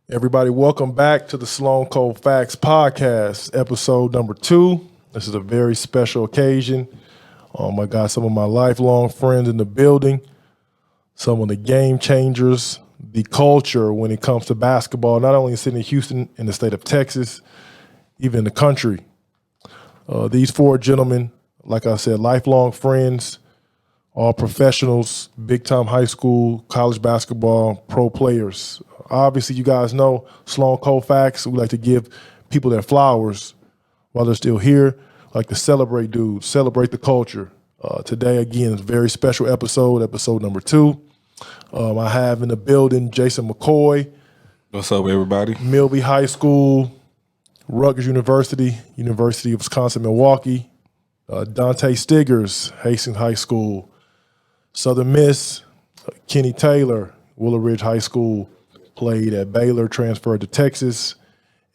Everybody, welcome back to the SLOAN Cold Facts podcast, episode number 2. This is a very special occasion. I got some of my lifelong friends in the building, some of the game changers, the culture when it comes to basketball, not only in the city of Houston, in the state of Texas, even in the country. These 4 gentlemen, like I said, lifelong friends, all professionals, big-time high school, college basketball, pro players. Obviously, you guys know SLOAN Cold Facts. We like to give people their flowers while they're still here. Like to celebrate dudes, celebrate the culture. Today, again, is a very special episode number 2. I have in the building Jason McCoy. What's up, everybody? Milby High School, Rutgers University, University of Wisconsin-Milwaukee. Dante Stiggers, Hastings High School. Southern Miss, Kenny Taylor, Willow Ridge High School. Played at Baylor, transferred to Texas,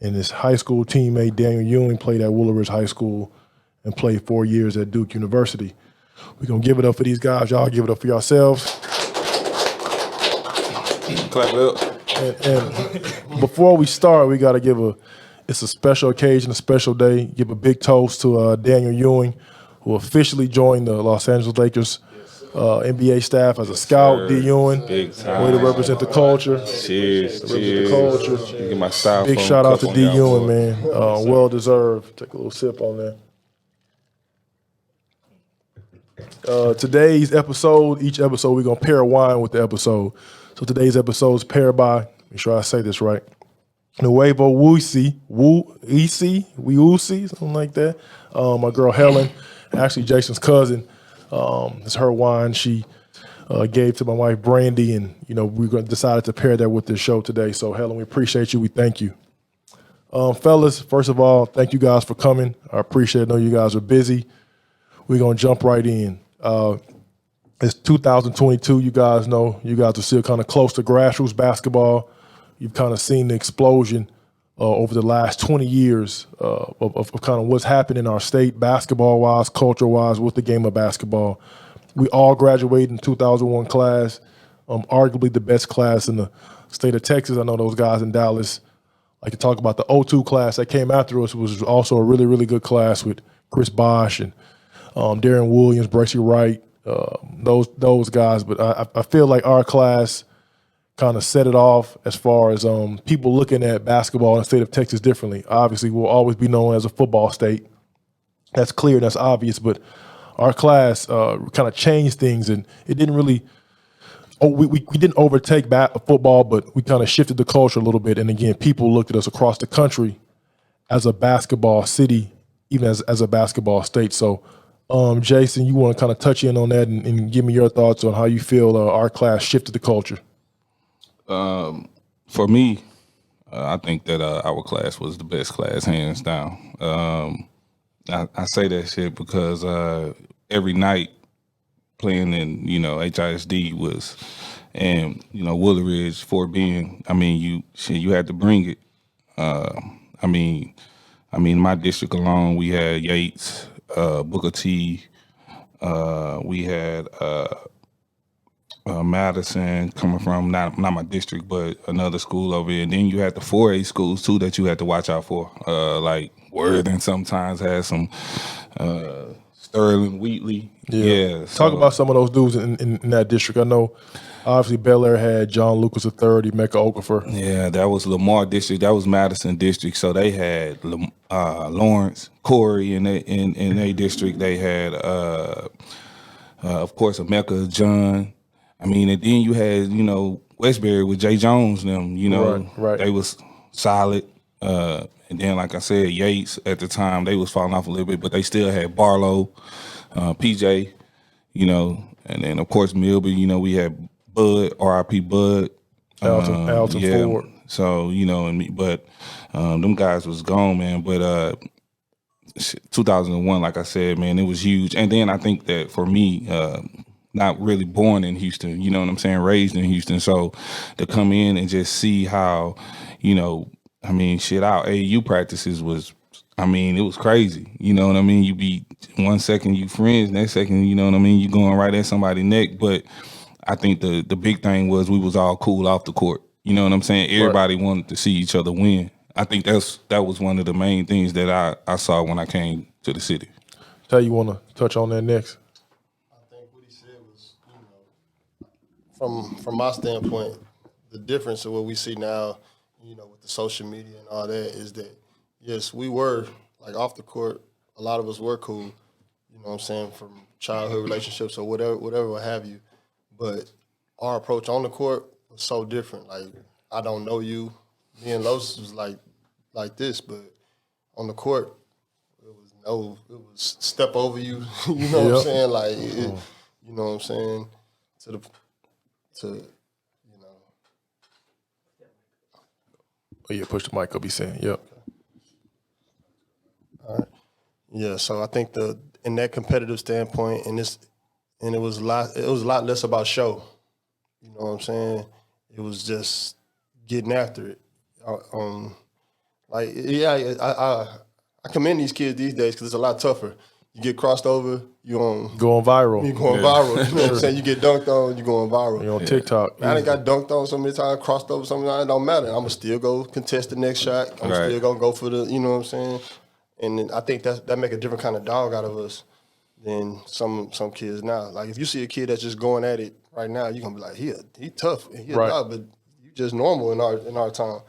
and his high school teammate Daniel Ewing played at Willow Ridge High School and played 4 years at Duke University. We're going to give it up for these guys. Y'all give it up for yourselves. Clap it up. And before we start, we got to it's a special occasion, a special day. Give a big toast to Daniel Ewing, who officially joined the Los Angeles Lakers NBA staff as a scout. D. Ewing, big time. Way to represent the culture. Cheers, The culture. Get my style. Big shout out to D. Ewing, man. Well deserved. Take a little sip on that. Today's episode, each episode, we're gonna pair a wine with the episode. So today's episode is paired by, make sure I say this right, Nuevo Wusi, something like that. My girl Helen, actually Jason's cousin. It's her wine she gave to my wife Brandy, and we decided to pair that with this show today. So Helen, we appreciate you. We thank you, fellas. First of all, thank you guys for coming. I appreciate it. I know you guys are busy. We're gonna jump right in. It's 2022. You guys know you guys are still kind of close to grassroots basketball. You've kind of seen the explosion over the last 20 years of kind of what's happened in our state, basketball-wise, culture-wise, with the game of basketball. We all graduated in 2001 class, arguably the best class in the state of Texas. I know those guys in Dallas like to talk about the '02 class that came after us. It was also a really, really good class with Chris Bosh and Darren Williams, Bracy Wright, those guys. But I feel like our class kind of set it off as far as people looking at basketball in the state of Texas differently. Obviously, we'll always be known as a football state. That's clear and that's obvious, but our class kind of changed things, and it didn't really we didn't overtake football, but we kind of shifted the culture a little bit. And again, people looked at us across the country as a basketball city, even as a basketball state. So, Jason, you want to kind of touch in on that and give me your thoughts on how you feel our class shifted the culture? For me, I think that our class was the best class, hands down. I say that shit because every night playing in HISD was, and Willow Ridge, Fort Bend. I mean, you had to bring it. I mean, my district alone, we had Yates, Booker T, we had Madison coming from not my district, but another school over here. And then you had the 4A schools too that you had to watch out for. Like Worthing sometimes had some Sterling, Wheatley. Yeah. Talk about some of those dudes in that district. I know obviously Bel Air had John Lucas III, Emeka Okafor. Yeah, that was Lamar district. That was Madison district. So they had Lawrence, Corey in their district. They had of course Emeka, John. I mean, and then you had, Westbury with Jay Jones, them, right. They was solid. And then, like I said, Yates at the time, they was falling off a little bit, but they still had Barlow, PJ, and then, of course, Milby, we had Bud, RIP Bud. Alton Ford. So, but them guys was gone, man. But 2001, like I said, man, it was huge. And then I think that for me, not really born in Houston, you know what I'm saying, raised in Houston. So to come in and just see how, our AAU practices was, it was crazy. You know what I mean? You be 1 second you friends, next second, you know what I mean, you going right at somebody's neck. But I think the big thing was we was all cool off the court. You know what I'm saying? Everybody wanted to see each other win. I think that was one of the main things that I saw when I came to the city. Tay, you want to touch on that next? I think what he said was, from my standpoint, the difference of what we see now, with the social media and all that, is that yes, we were like off the court. A lot of us were cool. You know what I'm saying, from childhood relationships or whatever what have you. But our approach on the court was so different. Like, I don't know you. Me and Los was like this, but on the court, it was step over you. You know what I'm saying? Like, you know what I'm saying? Oh yeah, push the mic up. He's saying, yep. All right. Yeah. So I think in that competitive standpoint, and it was a lot less about show. You know what I'm saying? It was just getting after it. I commend these kids these days because it's a lot tougher. You get crossed over, going viral. You going viral. You know what I'm saying? You get dunked on, you going viral. You're on TikTok. I done got dunked on so many times, crossed over so many times, it don't matter. I'm going to still go contest the next shot. I'm still going to go for the, you know what I'm saying? And I think that make a different kind of dog out of us than some kids now. Like, if you see a kid that's just going at it right now, you're going to be like, he tough, and he a dog, but you just normal in our time.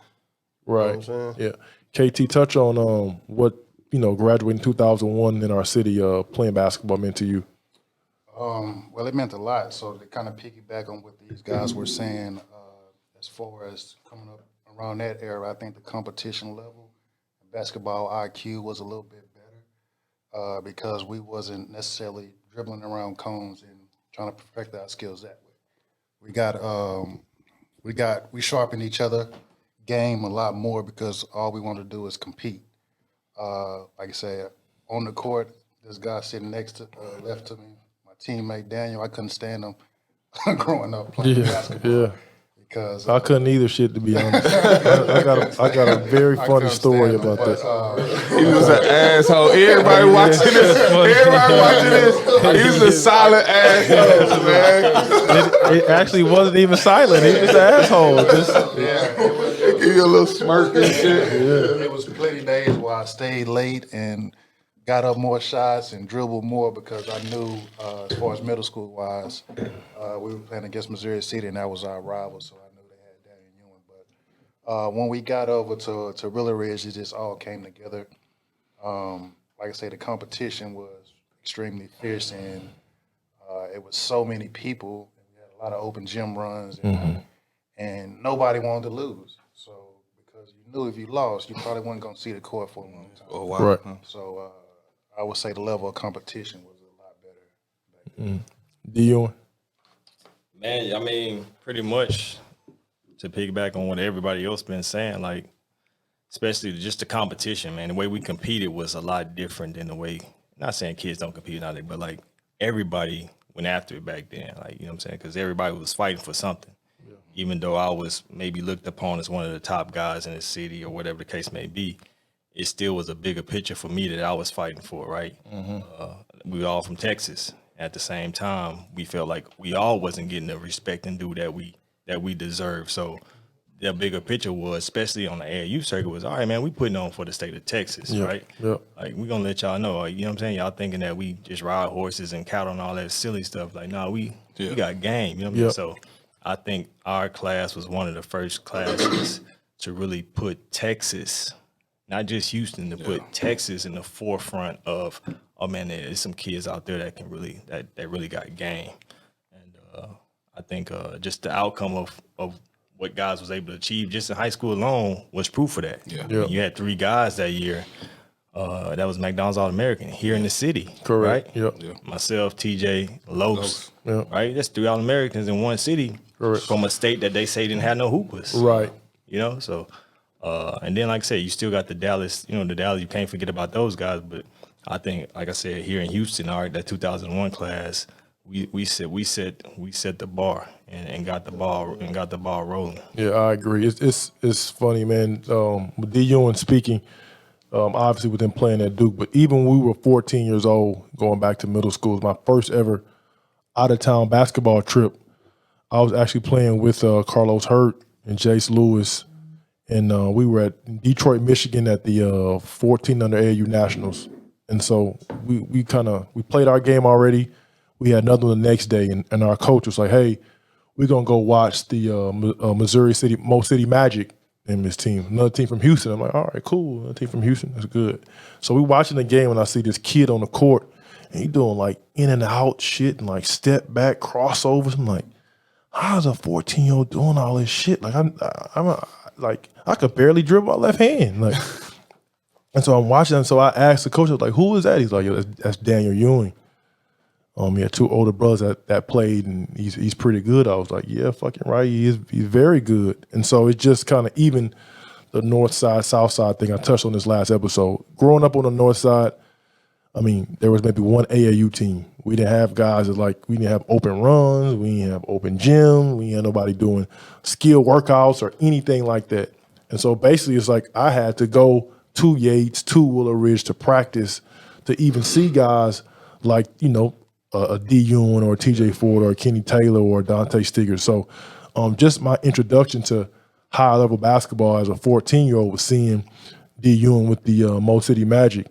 Right. You know what I'm saying? Yeah. KT, touch on what, graduating 2001 in our city, playing basketball meant to you. Well, it meant a lot. So to kind of piggyback on what these guys were saying, as far as coming up around that era, I think the competition level, basketball IQ was a little bit better because we wasn't necessarily dribbling around cones and trying to perfect our skills that way. We sharpened each other game a lot more because all we wanted to do is compete. Like I said, on the court, this guy sitting left to me, my teammate Daniel, I couldn't stand him growing up playing basketball. Yeah. Because I couldn't either, shit, to be honest. I got a very funny story about that. He was an asshole. Everybody watching this. He was a silent asshole, man. It actually wasn't even silent. He was an asshole. Give you a little smirk and shit. It was plenty days where I stayed late and got up more shots and dribbled more because I knew, as far as middle school wise, we were playing against Missouri City and that was our rival, so I knew they had Daniel Ewing. But when we got over to Willow Ridge, it just all came together. Like I say, the competition was extremely fierce and it was so many people. We had a lot of open gym runs and nobody wanted to lose. So because you knew if you lost, you probably wasn't going to see the court for a long time. Oh, wow. Right. So I would say the level of competition was a lot better back then. Dion? Man, I mean, pretty much to piggyback on what everybody else been saying, like, especially just the competition, man, the way we competed was a lot different than the way, not saying kids don't compete nowadays, but like everybody went after it back then, like, you know what I'm saying? Because everybody was fighting for something. Yeah. Even though I was maybe looked upon as one of the top guys in the city or whatever the case may be, it still was a bigger picture for me that I was fighting for, right? We were all from Texas. At the same time, we felt like we all wasn't getting the respect and due that we deserve. So the bigger picture was, especially on the AAU circuit, was, all right, man, we putting on for the state of Texas, right? Yeah. Like, we gonna let y'all know, like, you know what I'm saying? Y'all thinking that we just ride horses and cattle and all that silly stuff. Like, nah, we got game, you know what I mean? So I think our class was one of the first classes to really put Texas, not just Houston, to put Texas in the forefront of, oh man, there's some kids out there that can really that really got game. And I think just the outcome of what guys was able to achieve just in high school alone was proof of that. Yeah. I mean, you had 3 guys that year. That was McDonald's All-American here in the city. Correct. Right? Yep. Myself, TJ, Los. Yep. Right? That's 3 All-Americans in one city. Correct. From a state that they say didn't have no hoopers. Right. You know, so and then like I said, you still got the Dallas, you can't forget about those guys. But I think, like I said, here in Houston, all right, that 2001 class, we set the bar and got the ball rolling. Yeah, I agree. It's funny, man. With D. Ewing speaking, obviously with them playing at Duke, but even when we were 14 years old, going back to middle school, it was my first ever out of town basketball trip. I was actually playing with Carlos Hurt and Jace Lewis, and we were at Detroit, Michigan at the 14 under AAU Nationals. And so we played our game already. We had another one the next day, and our coach was like, hey, we're going to go watch the Missouri City, Mo City Magic and his team. Another team from Houston. I'm like, all right, cool. Another team from Houston. That's good. So we watching the game, and I see this kid on the court, and he doing like in and out shit and like step back crossovers. I'm like, how's a 14-year-old doing all this shit? Like like I could barely dribble my left hand. Like, and so I'm watching him. So I asked the coach, I was like, who is that? He's like, yo, that's Daniel Ewing. He had two older brothers that played, and he's pretty good. I was like, yeah, fucking right. He's very good. And so it's just kind of even the north side, south side thing I touched on this last episode. Growing up on the north side, I mean, there was maybe one AAU team. We didn't have guys we didn't have open runs, we didn't have open gym, we didn't have nobody doing skill workouts or anything like that. And so basically it's like I had to go to Yates, to Willow Ridge to practice to even see guys like, a D. Ewing or TJ Ford or Kenny Taylor or Dante Stiggers. So just my introduction to high-level basketball as a 14-year-old was seeing D. Ewing with the Mo City Magic.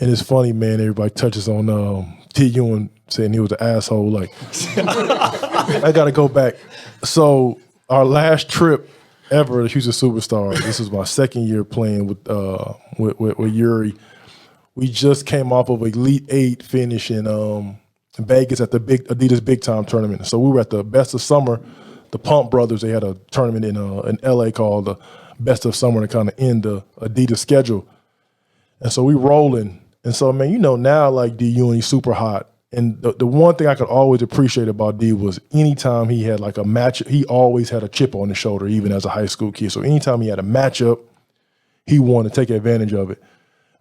And it's funny, man, everybody touches on T. Ewing saying he was an asshole. Like, I got to go back. So our last trip ever to Houston Superstars, this was my second year playing with Yuri. We just came off of Elite Eight finish in Vegas at the Adidas Big Time tournament. So we were at the Best of Summer. The Pump Brothers, they had a tournament in LA called the Best of Summer to kind of end the Adidas schedule. And so we rolling. And so, man, now like D. Ewing, he's super hot. And the one thing I could always appreciate about D was anytime he had like a match, he always had a chip on his shoulder, even as a high school kid. So anytime he had a matchup, he wanted to take advantage of it.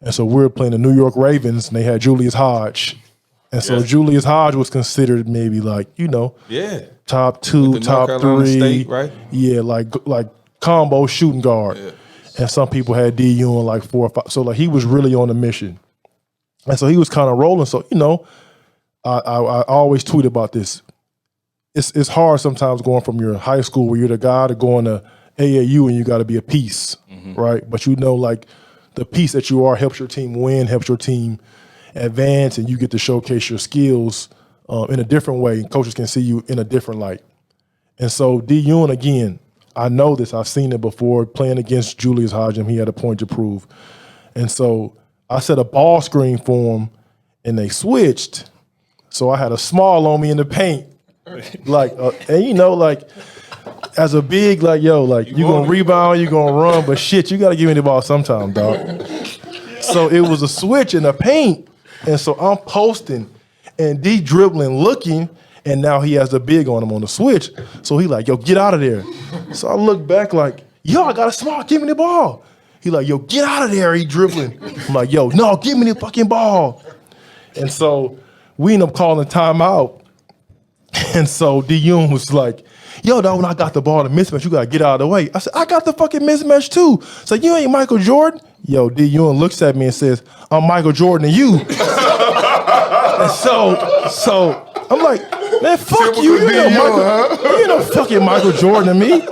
And so we were playing the New York Ravens, and they had Julius Hodge. And so Julius Hodge was considered maybe like, top two, top three. State, right? Yeah, like combo shooting guard. Yeah. And some people had D. Ewing like 4 or 5. So like he was really on a mission. And so he was kind of rolling. So, I always tweet about this. It's hard sometimes going from your high school where you're the guy to going to AAU and you got to be a piece, right? But like the piece that you are helps your team win, helps your team advance, and you get to showcase your skills in a different way. Coaches can see you in a different light. And so D. Ewing, again, I know this. I've seen it before playing against Julius Hodge, and he had a point to prove. And so I set a ball screen for him, and they switched. So I had a small on me in the paint. And as a big, you going to rebound, you going to run, but shit, you got to give me the ball sometime, dog. So it was a switch in the paint. And so I'm posting, and D dribbling, looking, and now he has the big on him on the switch. So he like, yo, get out of there. So I look back like, yo, I got a small, give me the ball. He like, yo, get out of there, he dribbling. I'm like, yo, no, give me the fucking ball. And so we end up calling timeout. And so D. Ewing was like, yo, dog, when I got the ball in the mismatch, you got to get out of the way. I said, I got the fucking mismatch too. So you ain't Michael Jordan? Yo, D. Ewing looks at me and says, I'm Michael Jordan and you. And so I'm like, man, fuck you. You ain't no fucking Michael Jordan to me.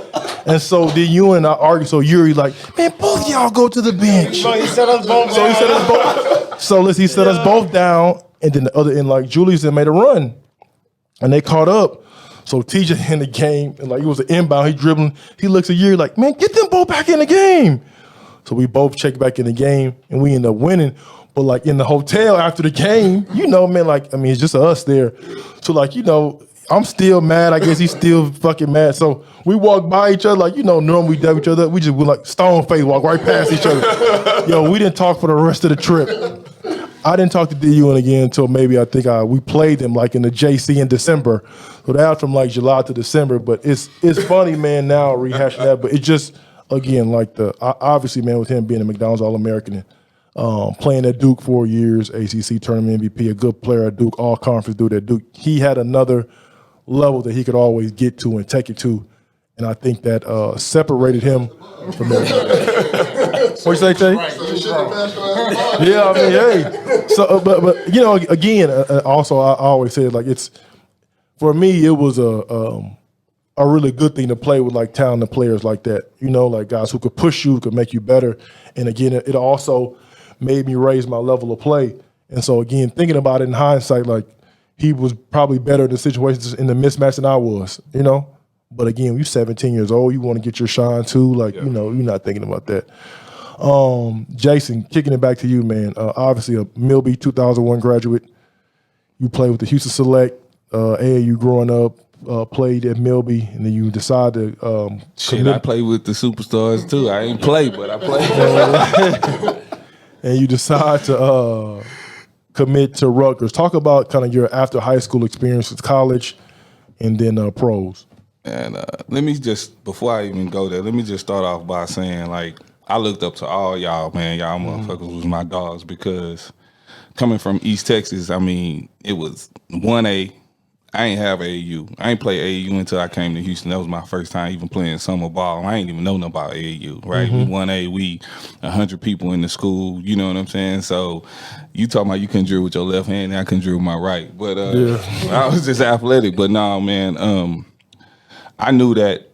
And so D. Ewing and I argue. So Yuri like, man, both y'all go to the bench. So he set us both down. So he set us both down. And then the other end, like Julius had made a run. And they caught up. So TJ in the game, and like it was an inbound, he dribbling. He looks at Yuri like, man, get them both back in the game. So we both check back in the game, and we end up winning. But like in the hotel after the game, man, it's just us there. So I'm still mad. I guess he's still fucking mad. So we walk by each other, normally we dab each other. We just would like stone face walk right past each other. Yo, we didn't talk for the rest of the trip. I didn't talk to D. Ewing again until maybe I think we played him like in the JC in December. So that was from like July to December. But it's funny, man, now rehashing that. But it just, again, like obviously, man, with him being a McDonald's All-American and playing at Duke 4 years, ACC tournament MVP, a good player at Duke, all-conference dude at Duke, he had another level that he could always get to and take it to. And I think that separated him from everybody. What'd you say, Tay? Yeah, hey. So, but again, also I always say like for me, it was a a really good thing to play with like talented players like that. You know, like guys who could push you, could make you better. And again, it also made me raise my level of play. And so again, thinking about it in hindsight, like he was probably better in the situations in the mismatch than I was, you know? But again, you're 17 years old, you want to get your shine too. Like, you know, you're not thinking about that. Jason, kicking it back to you, man. Obviously a Milby 2001 graduate. You played with the Houston Select, AAU growing up, played at Milby, and then you decided to I played with the superstars too. I ain't played, but I played. and you decide to commit to Rutgers. Talk about kind of your after high school experiences, college, and then pros. And let me just, before I even go there, let me just start off by saying, like, I looked up to all y'all, man. Y'all motherfuckers was my dogs because coming from East Texas, I mean, it was 1A. I ain't have AAU. I ain't play AAU until I came to Houston. That was my first time even playing summer ball. I ain't even know nothing about AAU, right? We 1A, we 100 people in the school, you know what I'm saying? So you talking about you can drill with your left hand, and I can drill with my right. But I was just athletic. But no, man, I knew that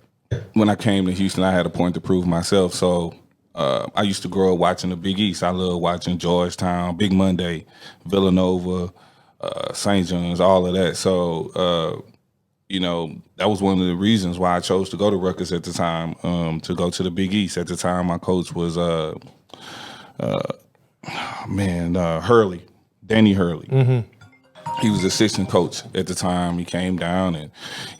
when I came to Houston, I had a point to prove myself. So I used to grow up watching the Big East. I love watching Georgetown, Big Monday, Villanova, St. John's, all of that. So, you know, that was one of the reasons why I chose to go to Rutgers at the time, to go to the Big East. At the time, my coach was, Hurley, Danny Hurley. He was assistant coach at the time. He came down, and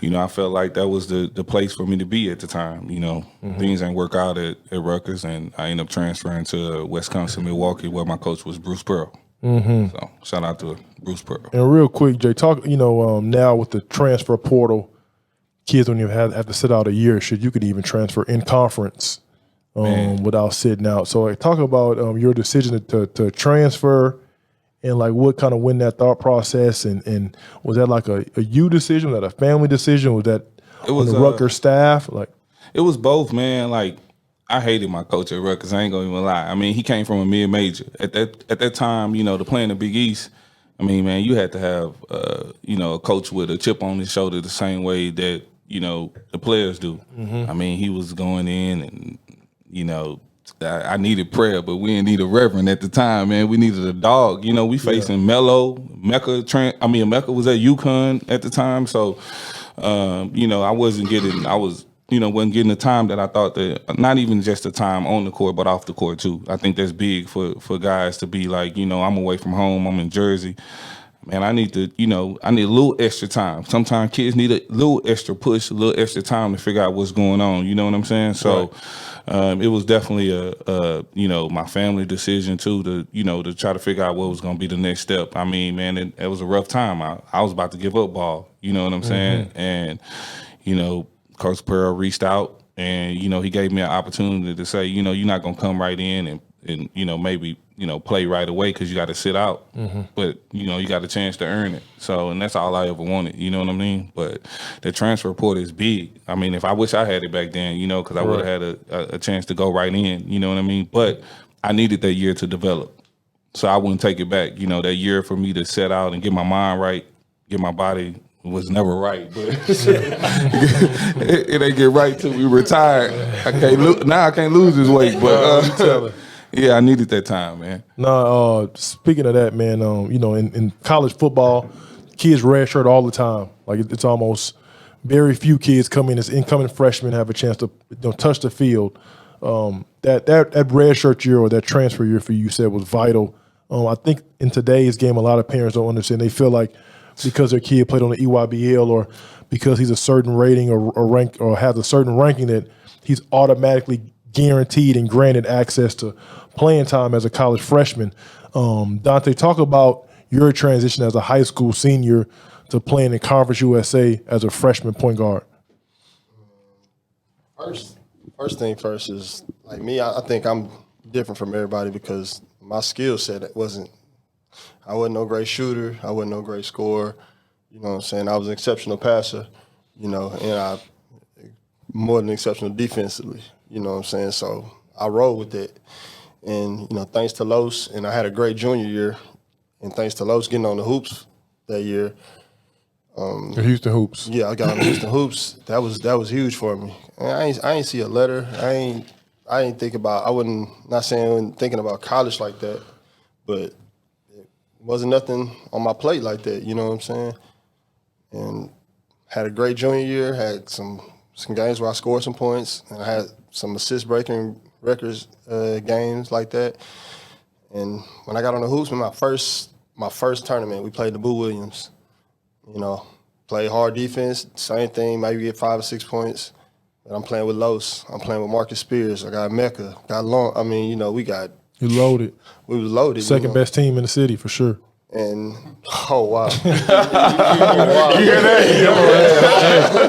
you know, I felt like that was the place for me to be at the time. You know, things ain't work out at Rutgers, and I ended up transferring to Wisconsin, Milwaukee, where my coach was Bruce Pearl. So shout out to Bruce Pearl. And real quick, Jay, talk. You know, now with the transfer portal, kids don't even have to sit out a year. Shit, you could even transfer in conference without sitting out. So, like, talk about your decision to transfer. And like, what kind of went that thought process, and was that like a you decision, was that a family decision, was that on the Rutgers staff? Like, it was both, man. Like, I hated my coach at Rutgers. I ain't gonna even lie. I mean, he came from a mid-major at that time. You know, to play in the Big East. I mean, man, you had to have you know, a coach with a chip on his shoulder the same way that, you know, the players do. I mean, he was going in, and you know, I needed prayer, but we didn't need a reverend at the time, man. We needed a dog. You know, we facing Melo, Mecca. Mecca was at UConn at the time, so you know, I wasn't getting the time that I thought that. Not even just the time on the court, but off the court too. I think that's big for guys to be like, you know, I'm away from home, I'm in Jersey. Man, I need a little extra time. Sometimes kids need a little extra push, a little extra time to figure out what's going on. You know what I'm saying? So it was definitely a you know, my family decision too, to try to figure out what was going to be the next step. I mean, man, it was a rough time. I was about to give up ball. You know what I'm saying? And you know, Coach Pearl reached out, and you know, he gave me an opportunity to say, you know, you're not going to come right in and you know, maybe, you know, play right away because you got to sit out. But, you know, you got a chance to earn it. So, and that's all I ever wanted, you know what I mean? But the transfer portal is big. I mean, if I wish I had it back then, you know, because I would have had a chance to go right in, you know what I mean? But I needed that year to develop. So I wouldn't take it back. You know, that year for me to set out and get my mind right, get my body was never right, but it ain't get right till we retired. I can't lose this weight, but yeah, I needed that time, man. no, speaking of that, man, you know, in college football, kids redshirt all the time. Like, it's almost very few kids come in as incoming freshmen have a chance to, you know, touch the field. That redshirt year or that transfer year for you said was vital. I think in today's game, a lot of parents don't understand. They feel like because their kid played on the EYBL or because he's a certain rating or rank or has a certain ranking that he's automatically guaranteed and granted access to playing time as a college freshman. Dante, talk about your transition as a high school senior to playing in Conference USA as a freshman point guard. First thing first is, like me, I think I'm different from everybody because my skill set I wasn't no great shooter. I wasn't no great scorer. You know what I'm saying? I was an exceptional passer, you know, and I more than exceptional defensively. You know what I'm saying? So I rolled with it. And, you know, thanks to Los, and I had a great junior year, and thanks to Los getting on the hoops that year, The Houston Hoops. Yeah, I got on the Houston Hoops. That was huge for me. And I ain't see a letter. I ain't think about. I wasn't not saying I wasn't thinking about college like that, but it wasn't nothing on my plate like that. You know what I'm saying? And had a great junior year. Had some games where I scored some points, and I had some assist breaking records games like that. And when I got on the hoops, in my first tournament, we played the Boo Williams. You know, play hard defense, same thing, maybe get 5 or 6 points. But I'm playing with Los. I'm playing with Marcus Spears. I got Mecca. Got Long. I mean, you know, we You loaded. was loaded. Second best team in the city for sure. And oh wow.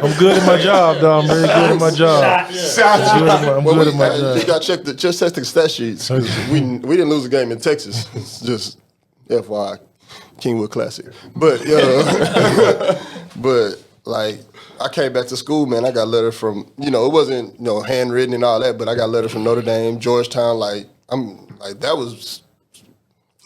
I'm good at my job, dog. I'm very good at my job. I'm good at my job. You got to check the stat sheets. 'Cause we didn't lose a game in Texas. It's just FYI. Kingwood Classic. But but like I came back to school, man. I got a letter from, you know, it wasn't, you know, handwritten and all that, but I got a letter from Notre Dame, Georgetown. Like that was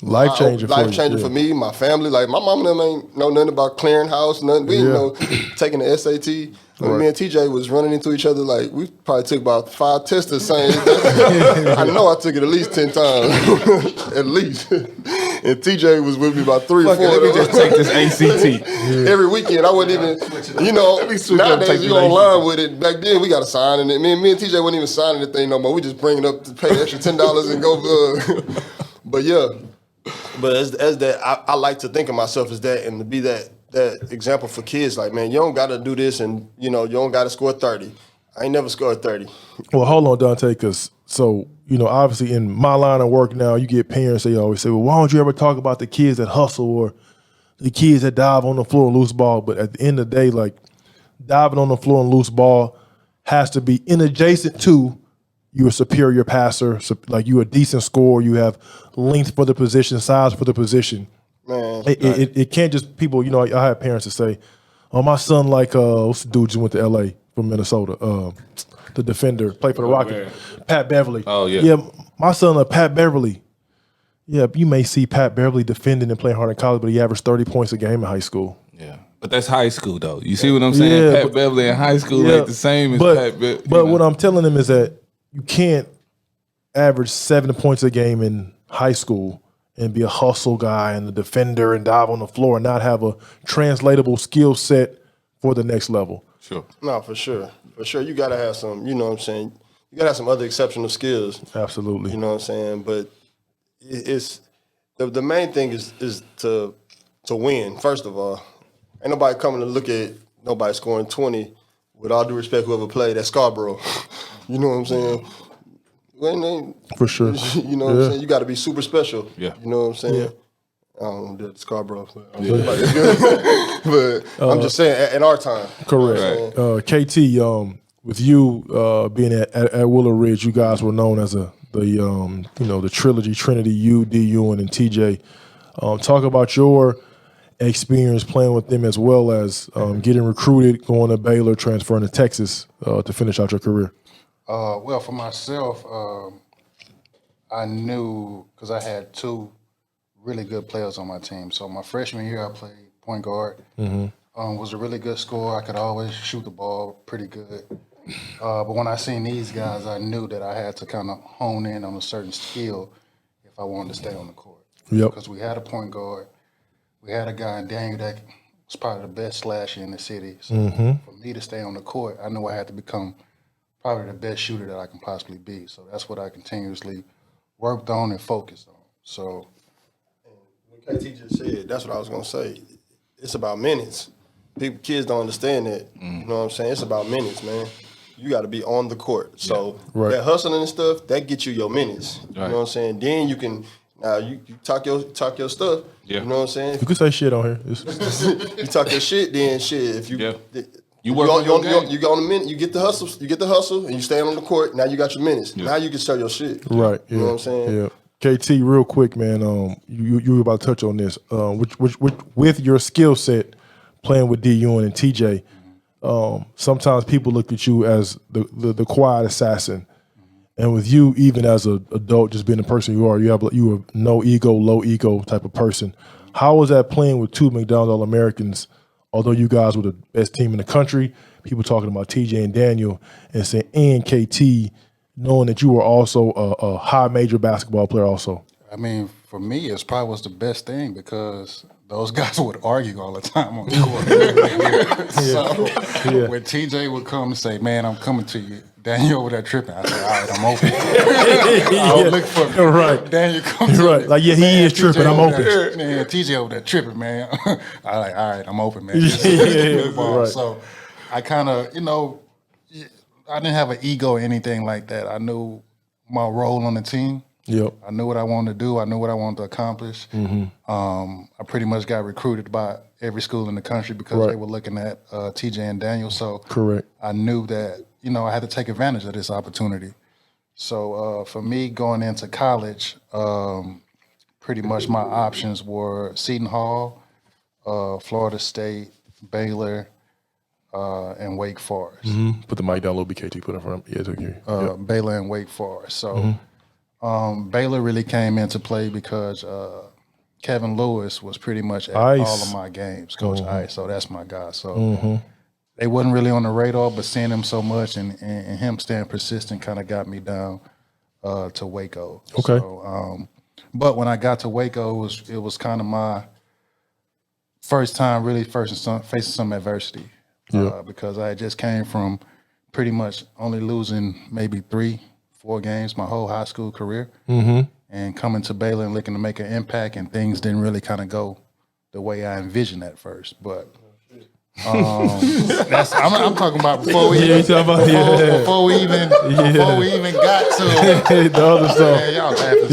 life changing for me, my family. Like my mom and them ain't know nothing about clearing house, nothing. We didn't know taking the SAT. When me and TJ was running into each other, like we probably took about 5 tests the same. I know I took it at least 10 times, at least. And TJ was with me about 3 or 4. Let me just take this ACT. Every weekend, I wouldn't even, you know, nowadays you online with it. Back then, we got to sign in it. Me and TJ wasn't even signing the thing no more. We just bring it up to pay the extra $10 and go. But yeah, but as that, I like to think of myself as that and to be that example for kids. Like, man, you don't got to do this and, you know, you don't got to score 30. I ain't never scored 30. Well, hold on, Dante, because you know, obviously in my line of work now, you get parents, they always say, well, why don't you ever talk about the kids that hustle or the kids that dive on the floor and loose ball? But at the end of the day, like, diving on the floor and loose ball has to be in adjacent to you're a superior passer, like you a decent scorer, you have length for the position, size for the position. Man, it can't just people, you know, I have parents that say, oh, my son like, what's the dude just went to L.A. from Minnesota, the defender, played for the Rockets, Pat Beverly. Oh, yeah. Yeah, my son, Pat Beverly. Yeah, you may see Pat Beverly defending and playing hard in college, but he averaged 30 points a game in high school. Yeah. But that's high school, though. You see what I'm saying? Yeah, Pat Beverly in high school ain't the same as Pat Beverly. But what I'm telling them is that you can't average 7 points a game in high school and be a hustle guy and a defender and dive on the floor and not have a translatable skill set for the next level. Sure. No, for sure. For sure. You got to have some, you know what I'm saying? You got to have some other exceptional skills. Absolutely. You know what I'm saying? But it's the main thing is to win, first of all. Ain't nobody coming to look at nobody scoring 20, with all due respect, whoever played at Scarborough. You know what I'm saying? For sure. You know what I'm saying? You got to be super special. Yeah. You know what I'm saying? Yeah. I don't know that Scarborough, but I'm just saying, in our time. Correct. KT, with you being at Willow Ridge, you guys were known as the trilogy, Trinity, you, D. Ewing, and TJ. Talk about your experience playing with them as well as getting recruited, going to Baylor, transferring to Texas to finish out your career. Well, for myself, I knew because I had 2 really good players on my team. So my freshman year, I played point guard. Was a really good scorer. I could always shoot the ball pretty good. But when I seen these guys, I knew that I had to kind of hone in on a certain skill if I wanted to stay on the court. Yep. Because we had a point guard. We had a guy in Daniel that was probably the best slasher in the city. So for me to stay on the court, I knew I had to become probably the best shooter that I can possibly be. So that's what I continuously worked on and focused on. So What KT just said, that's what I was going to say. It's about minutes. Kids don't understand that. You know what I'm saying? It's about minutes, man. You got to be on the court. So that hustling and stuff, that gets you your minutes. You know what I'm saying? Then you can you talk your stuff. Yeah. You know what I'm saying? You can say shit on here. You talk your shit, then shit. If you You work on your game. You go on the minute. You get the hustle, and you stay on the court. Now you got your minutes. Now you can show your shit. Right. You know what I'm saying? Yeah. KT, real quick, man. You were about to touch on this. With your skill set, playing with D. Ewing and TJ, sometimes people look at you as the quiet assassin, and with you, even as an adult, just being the person you are, you are no ego, low ego type of person. How was that playing with 2 McDonald's All-Americans although you guys were the best team in the country, people talking about TJ and Daniel and saying, and KT, knowing that you were also a high major basketball player also? I mean, for me, it probably was the best thing because those guys would argue all the time on the court. So when TJ would come and say, "Man, I'm coming to you," Daniel over there tripping. I said, "All right, I'm open." I would look for me. Right. Daniel comes to Right. me. Like, yeah, he is tripping. I'm open. Man, TJ over there tripping, man. I like, all right, I'm open, man. Right. So I kind of, I didn't have an ego or anything like that. I knew my role on the team. Yep. I knew what I wanted to do. I knew what I wanted to accomplish. I pretty much got recruited by every school in the country because they were looking at TJ and Daniel. So Correct. I knew that, I had to take advantage of this opportunity. So for me going into college, pretty much my options were Seton Hall, Florida State, Baylor, and Wake Forest. Put the mic down a little bit, KT. Put it in front of me. Yeah, it's okay. Baylor and Wake Forest. So Baylor really came into play because Kevin Lewis was pretty much at Ice. all of my games, Coach Ice. So that's my guy. So they wasn't really on the radar, but seeing him so much and him staying persistent kind of got me down to Waco. Okay. So, but when I got to Waco, it was kind of my first time really facing some adversity because I just came from pretty much only losing maybe 3-4 games my whole high school career, and coming to Baylor and looking to make an impact, and things didn't really kind of go the way I envisioned at first. But I'm talking about before we even got to The other stuff. man, y'all laughing.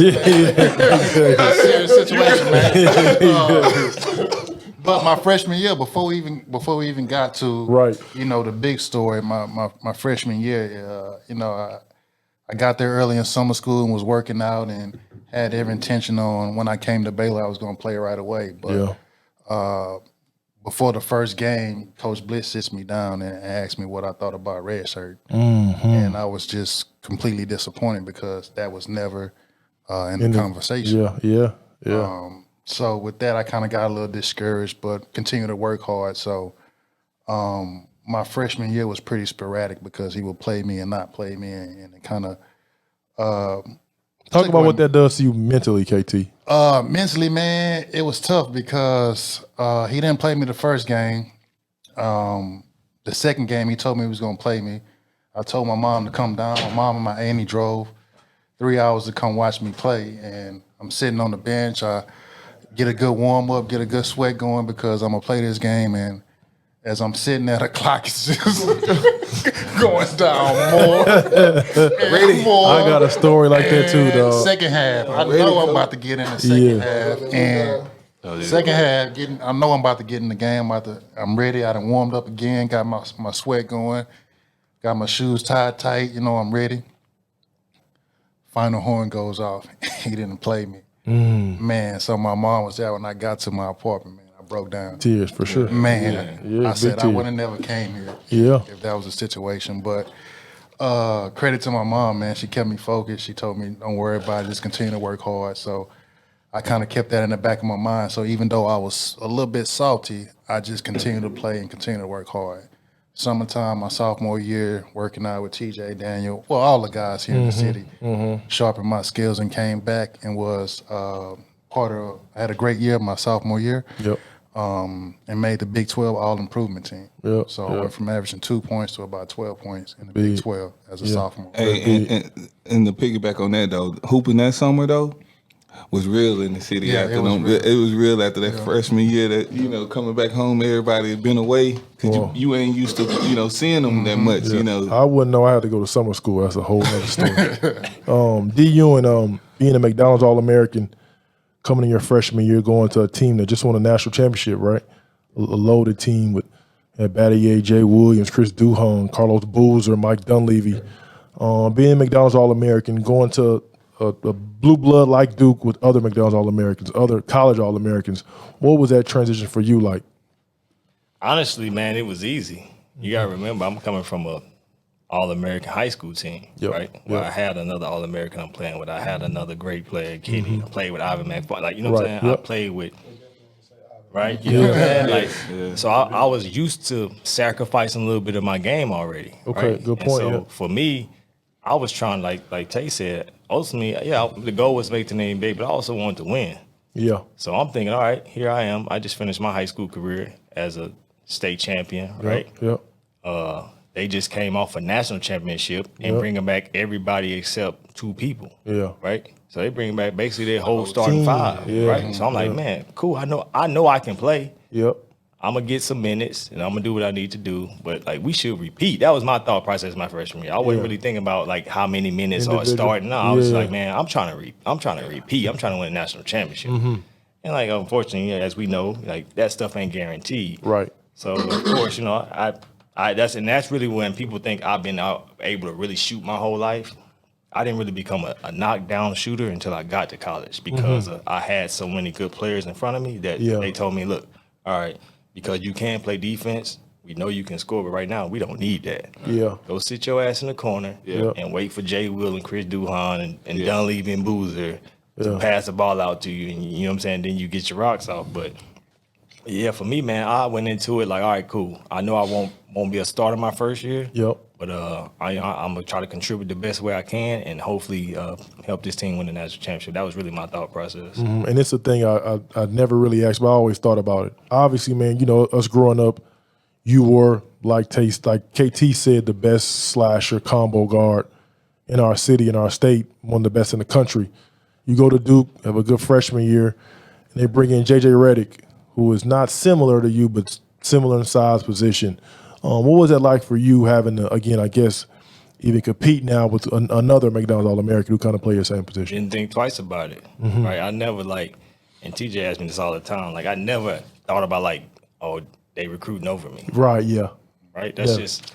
That's a serious situation, man. But my freshman year, before we even got to the big story, my freshman year, I got there early in summer school and was working out and had every intention on when I came to Baylor I was going to play right away. But before the first game, Coach Blitz sits me down and asked me what I thought about redshirt, and I was just completely disappointed because that was never in the conversation. Yeah. So with that, I kind of got a little discouraged, but continued to work hard. So my freshman year was pretty sporadic because he would play me and not play me, and it kind of talk about what that does to you mentally, KT. Mentally, man, it was tough because he didn't play me the first game. The second game, he told me he was going to play me. I told my mom to come down. My mom and my auntie drove 3 hours to come watch me play, and I'm sitting on the bench. I get a good warm up, get a good sweat going because I'm gonna play this game. And as I'm sitting there, the clock is just going down more. I got a story like that too, dog. Second half, I know I'm about to get in the second half, and second half, I know I'm about to get in the game. I'm ready. I done warmed up again, got my sweat going, got my shoes tied tight. I'm ready. Final horn goes off. He didn't play me. Man, so my mom was there when I got to my apartment, man. I broke down. Tears, for sure. Man, I said I would have never came here if that was the situation. But credit to my mom, man. She kept me focused. She told me, don't worry about it. Just continue to work hard. So I kind of kept that in the back of my mind. So even though I was a little bit salty, I just continued to play and continue to work hard. Summertime, my sophomore year, working out with TJ, Daniel, all the guys here in the city, sharpened my skills and came back and was part of. I had a great year my sophomore year, and made the Big 12 All-Improvement team. So I went from averaging 2 points to about 12 points in the Big 12 as a sophomore. Hey, and to piggyback on that though, hooping that summer though was real in the city after them. It was real after that freshman year that, coming back home, everybody had been away because you ain't used to, seeing them that much, I wouldn't know I had to go to summer school. That's a whole other story. D. Ewing, being a McDonald's All-American, coming in your freshman year, going to a team that just won a national championship, right? A loaded team with Battier, Jay Williams, Chris Duhon, Carlos Boozer, Mike Dunleavy. Being a McDonald's All-American, going to a blue blood like Duke with other McDonald's All-Americans, other college All-Americans. What was that transition for you like? Honestly, man, it was easy. You got to remember, I'm coming from a All-American high school team, right? Where I had another All-American I'm playing with. I had another great player, Kenny. I played with Ivan McFarland. Like, what I'm saying? I played with right? You know what I'm saying? Like, so I was used to sacrificing a little bit of my game already. Okay, right? good And point, so yeah. for me, I was trying, like Tay said, ultimately, the goal was to make the name big, but I also wanted to win. Yeah. So I'm thinking, all right, here I am. I just finished my high school career as a state champion, right? Yep. They just came off a national championship and bringing back everybody except 2 people. Yeah. Right. So they bring back basically their whole starting 5. Yeah. Right. So I'm like, man, cool. I know I can play. Yep. I'm gonna get some minutes and I'm gonna do what I need to do. But like we should repeat. That was my thought process my freshman year. I wasn't really thinking about like how many minutes are Individual. starting. No, I was Yeah. like, man, I'm trying to repeat. I'm trying to win a national championship. And like unfortunately, as we know, like that stuff ain't guaranteed. Right. So of course, you know, that's really when people think I've been able to really shoot my whole life. I didn't really become a knockdown shooter until I got to college because I had so many good players in front of me that they told me, look, all right, because you can play defense, we know you can score, but right now we don't need that. Yeah. Go sit your ass in the corner and wait for Jay Will and Chris Duhon and Dunleavy and Boozer to pass the ball out to you, and you know what I'm saying, then you get your rocks off. But yeah, for me, man, I went into it like, all right, cool. I know I won't be a starter my first year. Yep. But I'm gonna try to contribute the best way I can and hopefully help this team win the national championship. That was really my thought process. And it's a thing I never really asked, but I always thought about it. Obviously, man, you know, us growing up, you were like KT said, the best slasher combo guard in our city, in our state, one of the best in the country. You go to Duke, have a good freshman year, and they bring in JJ Redick, who is not similar to you, but similar in size, position. What was that like for you having to, again, I guess, even compete now with another McDonald's All-American who kind of play your same position? Didn't think twice about it, right? I never and TJ asks me this all the time, like I never thought about like, oh, they recruiting over me, Right, yeah. right? That's Yeah. just,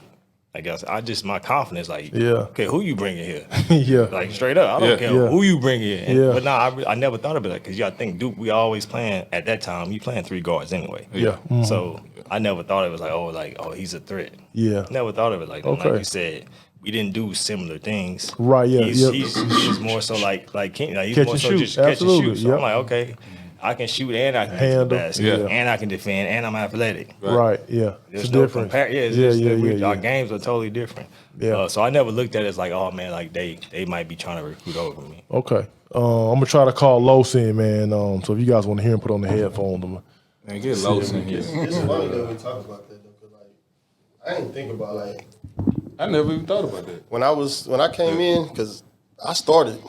I guess, my confidence, like, Yeah. okay, who you bringing here? Yeah. Like straight up, I don't care Yeah. who you bring here. Yeah. But I never thought about it because I think Duke, we always playing at that time. You playing 3 guards anyway. Yeah. So I never thought it was like, oh, he's a threat. Yeah. Never thought of it like that. Okay. Like you said, we didn't do similar things. Right, yeah, He's, yeah. he's more so like he's Catch more and so shoot, just catch and absolutely, shoot. So yep. I'm like, okay, I can shoot and I can get to Handle, the basket, yeah. and I can defend, and I'm athletic. Right, yeah. There's It's no different. Our games are totally different. Yeah. So I never looked at it as like, oh man, like they might be trying to recruit over me. Okay. I'm going to try to call Los in, man. So if you guys want to hear him, put on the headphones. Man, get Los in here. It's funny that we talk about that though, 'cause like I didn't think about like I never even thought about that. when I came in, because I started,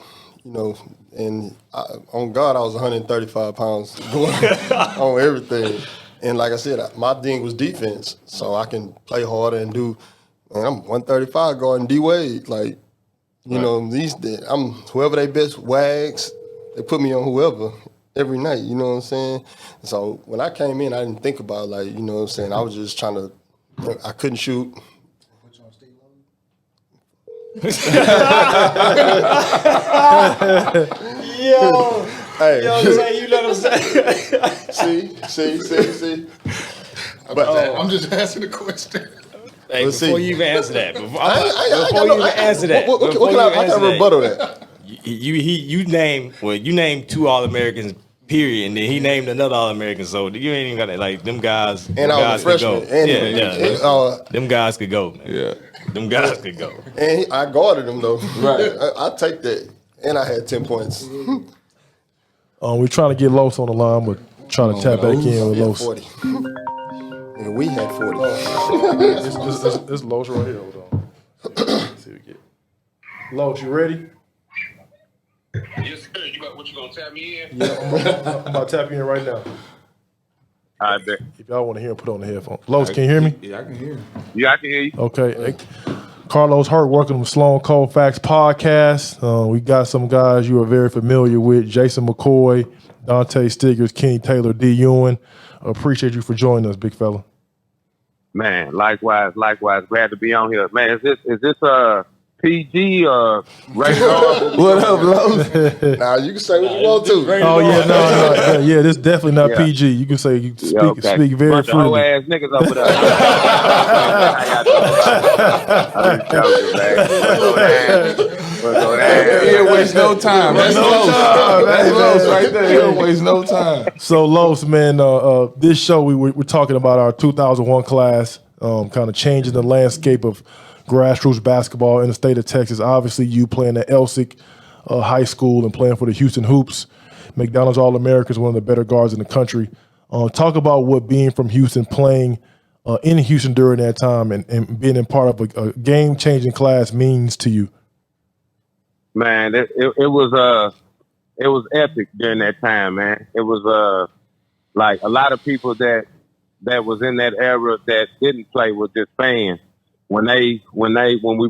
you know, and on God I was 135 pounds on everything, and like I said, my thing was defense, so I can play harder and do. Man, I'm 135 guarding D Wade, like you know I'm whoever they best wags, they put me on whoever every night. You know what I'm saying? So when I came in, I didn't think about like you know what I'm saying. I was just trying to. I couldn't shoot. Hey, You let him say. see. But I'm just asking a question. Hey, Let's before see. you even answer that, before I you even answer that, What before can you I answer can that, rebuttal that? you name 2 All-Americans, period, and then he named another All-American. So you ain't even got to like them guys. And I was a freshman. Them guys could go. Man. Yeah. Them guys could go. And I guarded him though. Right. I take that. And I had 10 points. We're trying to get Los on the line, but trying to tap back in with Yeah, Los. 40. And we had 40. This Los right here. Hold on. Let's see what we get. Los, you ready? Yes, sir. What you gonna tap me in? Yeah, I'm about to tap you in right now. I bet. If y'all want to hear him, put on the headphones. Los, can you hear me? Yeah, I can hear. Yeah, I can hear you. Okay. Hey, Carlos Hurt, working with SLOAN Cold Facts podcast. We got some guys you are very familiar with: Jason McCoy, Dante Stiggers, Kenny Taylor, D. Ewing. Appreciate you for joining us, big fella. Man, likewise. Glad to be on here. Man, is this PG or rated R? What up, Los? Now you can say what you want to. Oh yeah, no, yeah, this definitely not Yeah. PG. You can say you speak Yeah, okay. speak very Bunch of hoe freely. ass niggas over there. How y'all doing? I'm just joking, man. We'll go down. He don't waste no time. That's Los. That's Los right there. He don't waste no time. So Los, man, this show we're talking about our 2001 class, kind of changing the landscape of grassroots basketball in the state of Texas. Obviously, you playing at Elsick High School and playing for the Houston Hoops. McDonald's All-America is one of the better guards in the country. Talk about what being from Houston, playing in Houston during that time, and being in part of a game-changing class means to you. Man, it was epic during that time, man. It was like a lot of people that was in that era that didn't play were just fans. When we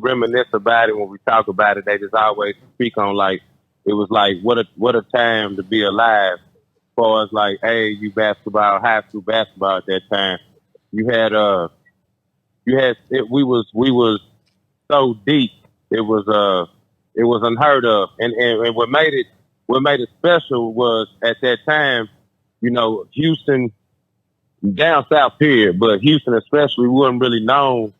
reminisce about it, when we talk about it, they just always speak on like it was like what a time to be alive. As far as like AAU basketball, high school basketball at that time, we was so deep. It was unheard of, and what made it special was at that time, you know, Houston, down south period, but Houston especially wasn't really known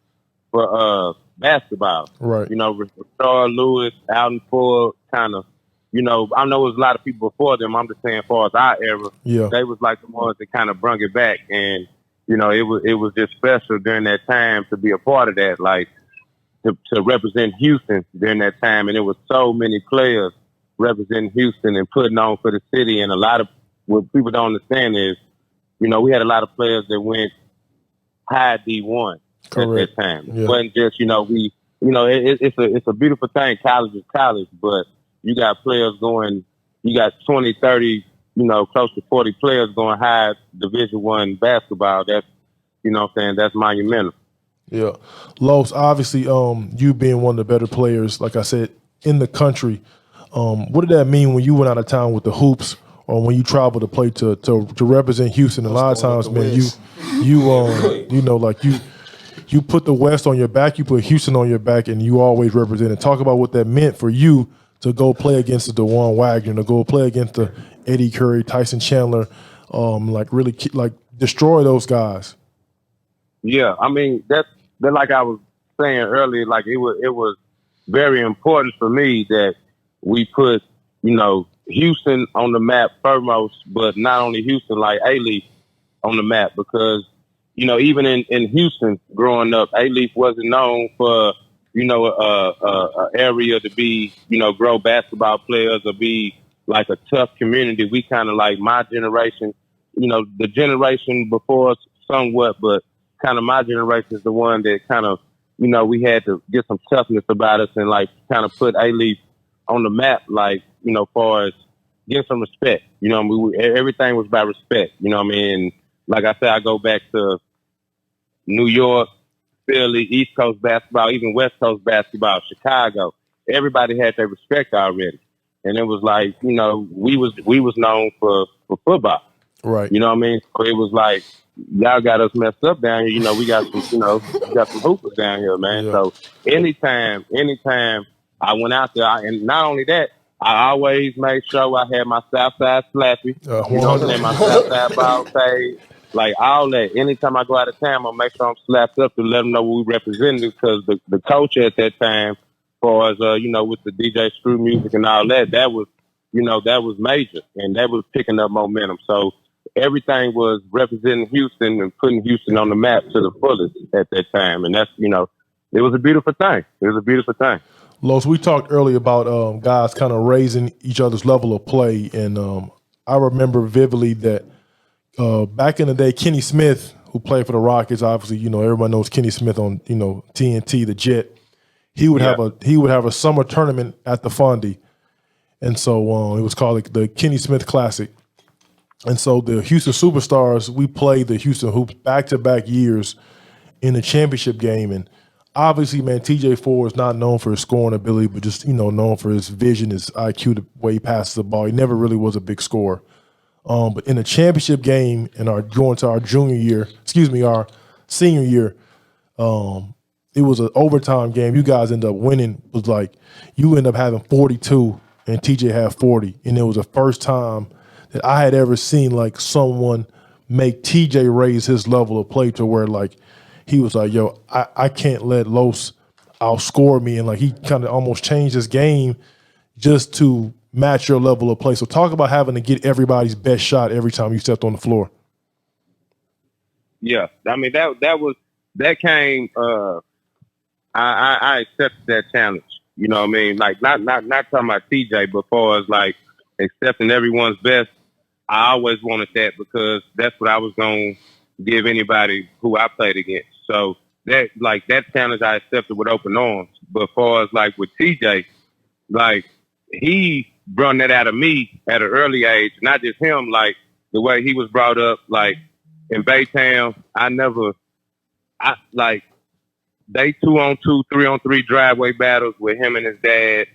for basketball. Right. You know, Rashard Lewis, Alden Ford, kind of, you know, I know there was a lot of people before them. I'm just saying, as far as our era, Yeah. they was like the ones that kind of brung it back, and you know, it was just special during that time to be a part of that, like to represent Houston during that time, and it was so many players representing Houston and putting on for the city, and a lot of what people don't understand is, you know, we had a lot of players that went high D1. Correct. At that time. Yeah. It wasn't just, it's a beautiful thing. College is college, but you got players going, you got 20, 30, close to 40 players going high Division I basketball. That's, you know what I'm saying, that's monumental. Yeah. Los, obviously, you being one of the better players, like I said, in the country, what did that mean when you went out of town with the hoops, or when you traveled to play to represent Houston? A lot of times, man, you put the West on your back, you put Houston on your back, and you always represented. Talk about what that meant for you to go play against the DeJuan Wagner, to go play against the Eddie Curry, Tyson Chandler, really destroy those guys. Yeah, I mean that's like I was saying earlier. Like it was very important for me that we put Houston on the map foremost, but not only Houston, like A-Leaf on the map, because even in Houston growing up, A-Leaf wasn't known for a area to be grow basketball players or be like a tough community. We kind of like my generation, the generation before us somewhat, but kind of my generation is the one that kind of, we had to get some toughness about us and like kind of put A-Leaf on the map, like, far as getting some respect. Everything was about respect, what I mean? Like I said, I go back to New York, Philly, East Coast basketball, even West Coast basketball, Chicago. Everybody had their respect already. And it was like, we was known for football. Right. You know what I mean? So it was like, y'all got us messed up down here. We got some, we got some hoopers down here, man. Yeah. So anytime I went out there, and not only that, I always made sure I had my Southside slappy, my Southside ball fade, like all that. Anytime I go out of town, I'll make sure I'm slapped up to let them know what we represented, because the coach at that time, as far as, with the DJ Screw music and all that, that was major, and that was picking up momentum. So everything was representing Houston and putting Houston on the map to the fullest at that time. And that's, it was a beautiful thing. It was a beautiful thing. Los, we talked earlier about guys kind of raising each other's level of play. And I remember vividly that back in the day, Kenny Smith, who played for the Rockets, obviously, everybody knows Kenny Smith on, TNT, the Jet. He would have a summer tournament at the Fondy. And so it was called the Kenny Smith Classic. And so the Houston Superstars, we played the Houston Hoops back-to-back years in the championship game. And obviously, man, TJ Ford is not known for his scoring ability, but just, known for his vision, his IQ, the way he passes the ball. He never really was a big scorer. But in the championship game and our senior year, it was an overtime game. You guys end up winning. It was like you end up having 42 and TJ had 40. And it was the first time that I had ever seen like someone make TJ raise his level of play to where like he was like, yo, I can't let Los outscore me. And like he kind of almost changed his game just to match your level of play. So talk about having to get everybody's best shot every time you stepped on the floor. Yeah, I mean that came. I accepted that challenge. You know what I mean? Like not talking about TJ, but far as like accepting everyone's best, I always wanted that because that's what I was gonna give anybody who I played against. So that challenge I accepted with open arms. But far as like with TJ, like he brought that out of me at an early age. Not just him, like the way he was brought up, like in Baytown, they 2-on-2, 3-on-3 driveway battles with him and his dad,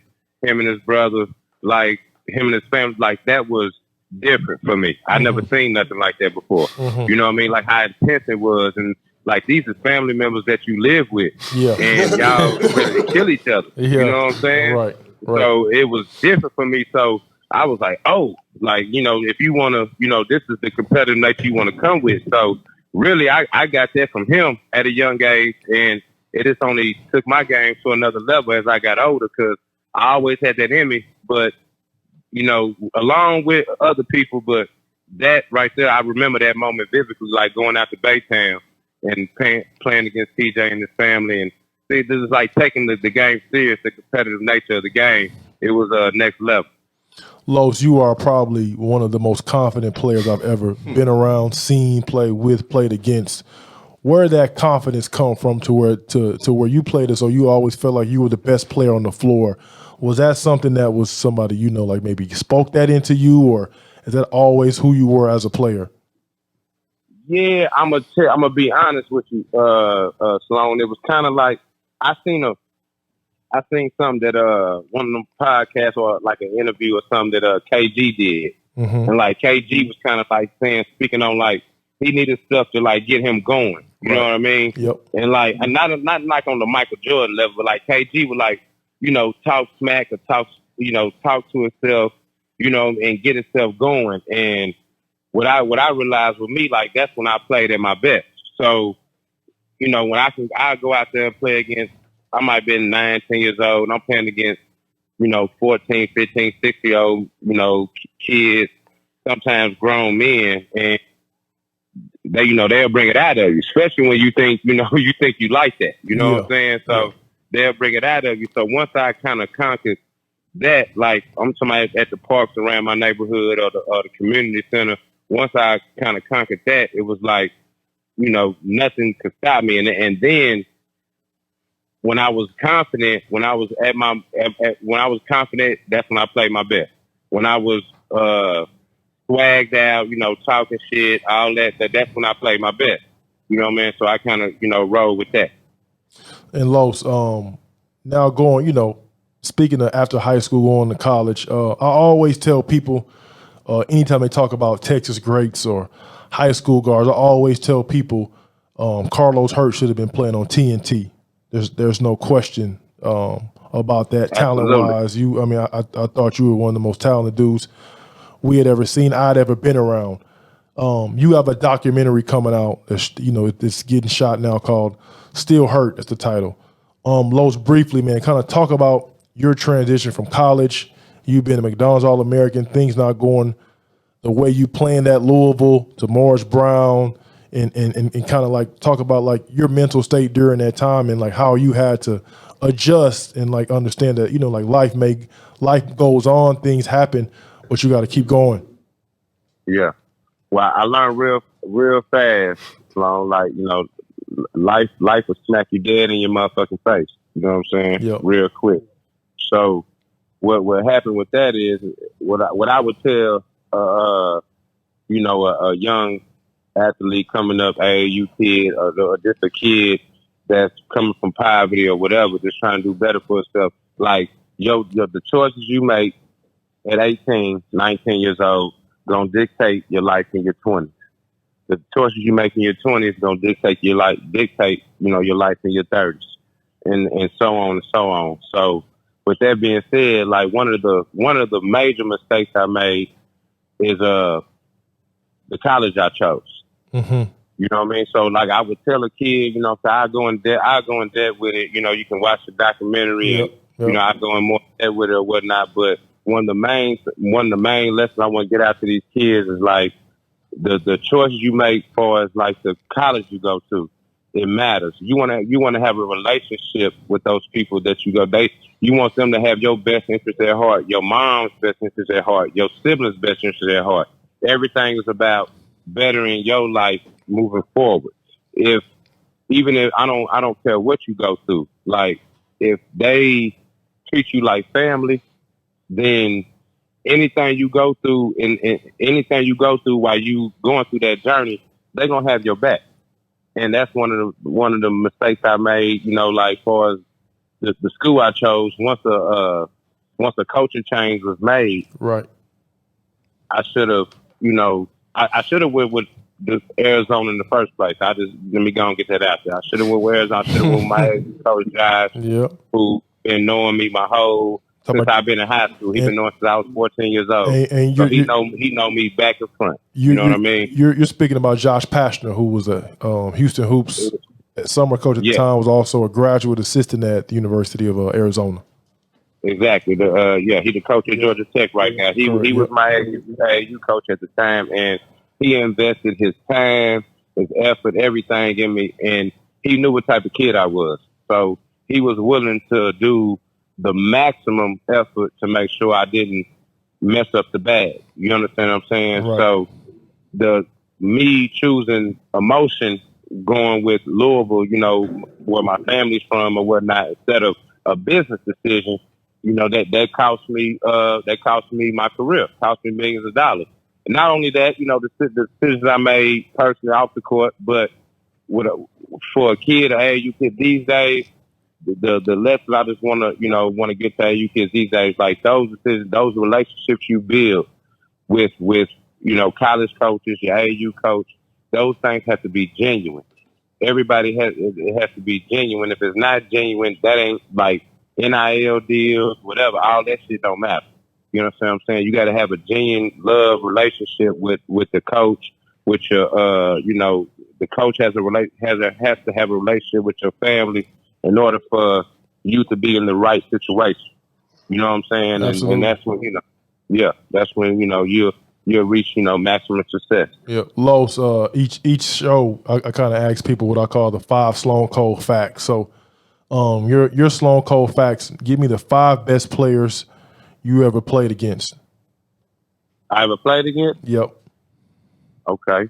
him and his brother, like him and his family. Like that was different for me. I never seen nothing like that before. You know what I mean? Like how intense it was, and like these are family members that you live with, and y'all ready to kill each other. You know what I'm saying? Right. So it was different for me. So I was like, oh, like, you know, if you want to, you know, this is the competitive nature you want to come with. So really, I got that from him at a young age, and it just only took my game to another level as I got older because I always had that in me. But, you know, along with other people, but that right there, I remember that moment vividly, like going out to Baytown and playing against TJ and his family. And see, this is like taking the game serious, the competitive nature of the game. It was next level. Los, you are probably one of the most confident players I've ever been around, seen, played against. Where did that confidence come from to where you played it, so you always felt like you were the best player on the floor? Was that something that was somebody, you know, like maybe spoke that into you, or is that always who you were as a player? Yeah, I'm gonna be honest with you, Sloan. It was kind of like I seen something that one of them podcasts or like an interview or something that KG did, and like KG was kind of like speaking on like he needed stuff to like get him going. You know what I mean? Yep. And like, and not like on the Michael Jordan level, but like KG would like, you know, talk smack or talk to himself, you know, and get himself going. And what I realized with me, like that's when I played at my best. So, you know, when I go out there and play against, I might have been 9, 10 years old, and I'm playing against, you know, 14, 15, 60-year-old, you know, kids, sometimes grown men, and they, you know, they'll bring it out of you, especially when you think you like that. You know what I'm saying? So they'll bring it out of you. So once I kind of conquered that, like I'm somebody at the parks around my neighborhood or the community center, once I kind of conquered that, it was like, you know, nothing could stop me. And then when I was confident, when I was confident, that's when I played my best. When I was swagged out, you know, talking shit, all that's when I played my best. You know what I mean? So I kind of, you know, roll with that. And Los, now going, you know, speaking of after high school, going to college, I always tell people, anytime they talk about Texas greats or high school guards, I always tell people Carlos Hurt should have been playing on TNT. There's no question about that talent-wise. I thought you were one of the most talented dudes we had ever seen, I'd ever been around. You have a documentary coming out that's, you know, it's getting shot now called Still Hurt, that's the title. Los, briefly, man, kind of talk about your transition from college, you being a McDonald's All-American, things not going the way you playing at Louisville to Morris Brown, and kind of like talk about like your mental state during that time and like how you had to adjust and like understand that, you know, like life goes on, things happen, but you got to keep going. Yeah. Well, I learned real fast, Sloan, like, you know, life will smack you dead in your motherfucking face. You know what I'm saying? Yep. Real quick. So what happened with that is what I would tell you know, a young athlete coming up, AAU kid, or just a kid that's coming from poverty or whatever, just trying to do better for himself. Like, the choices you make at 18, 19 years old gonna dictate your life in your 20s. The choices you make in your 20s gonna dictate your life in your 30s. and so on and so on. So with that being said, like one of the major mistakes I made is the college I chose. Mm-hmm. You know what I mean? So like I would tell a kid, you know, so I go in debt with it. You know, you can watch the documentary and you know, I go in more debt with it or whatnot. But one of the main lessons I want to get out to these kids is like the choices you make for as like the college you go to. It matters. You wanna have a relationship with those people that you go. You want them to have your best interest at heart, your mom's best interest at heart, your siblings' best interest at heart. Everything is about bettering your life moving forward. Even if I don't care what you go through, like if they treat you like family, then anything you go through and anything you go through while you going through that journey, they're gonna have your back. And that's one of the mistakes I made, you know, like far as the school I chose, once a coaching change was made, Right. I should have, you know, I should have went with the Arizona in the first place. Let me go and get that out there. I should have went with Arizona. I should have went with my ex-coach guys who been knowing me my whole since I've been in high school. He's been knowing since I was 14 years old. And so he know me back and front. You know what I mean? You're speaking about Josh Pashner, who was a Houston Hoops summer coach at the time, was also a graduate assistant at the University of Arizona. Exactly. He the coach at Georgia Tech right now. He was my AAU coach at the time, and he invested his time, his effort, everything in me, and he knew what type of kid I was. So he was willing to do the maximum effort to make sure I didn't mess up the bag. You understand what I'm saying? Right. So me choosing emotion, going with Louisville, you know, where my family's from or whatnot, instead of a business decision, you know, that cost me my career, cost me millions of dollars. And not only that, you know, the decisions I made personally off the court, but for a kid, you kid these days, the lesson I just want to get to you kids these days, like those decisions, those relationships you build with you know, college coaches, your AAU coach, those things have to be genuine. Everybody it has to be genuine. If it's not genuine, that ain't like NIL deals, whatever. All that shit don't matter. You know what I'm saying? You got to have a genuine love relationship with the coach, with your you know, the coach has to have a relationship with your family in order for you to be in the right situation. You know what I'm saying? And that's when, you know, that's when, you know, you'll reach, you know, maximum success. Yeah, Los, each show I kind of ask people what I call the 5 Sloan Cold Facts. So your Sloan Cold Facts, give me the 5 best players you ever played against. I ever played against? Yep. Okay.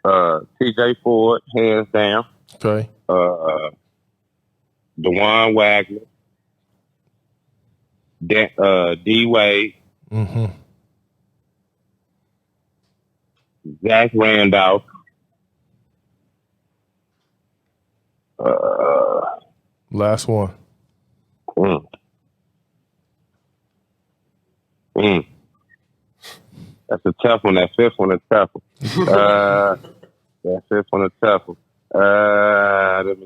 TJ Ford, hands down. Okay. DeJuan Wagner. D Wade. Mm-hmm. Zach Randolph. Last one. That's a tough one. That fifth one is tough one. That fifth one is tough one. Let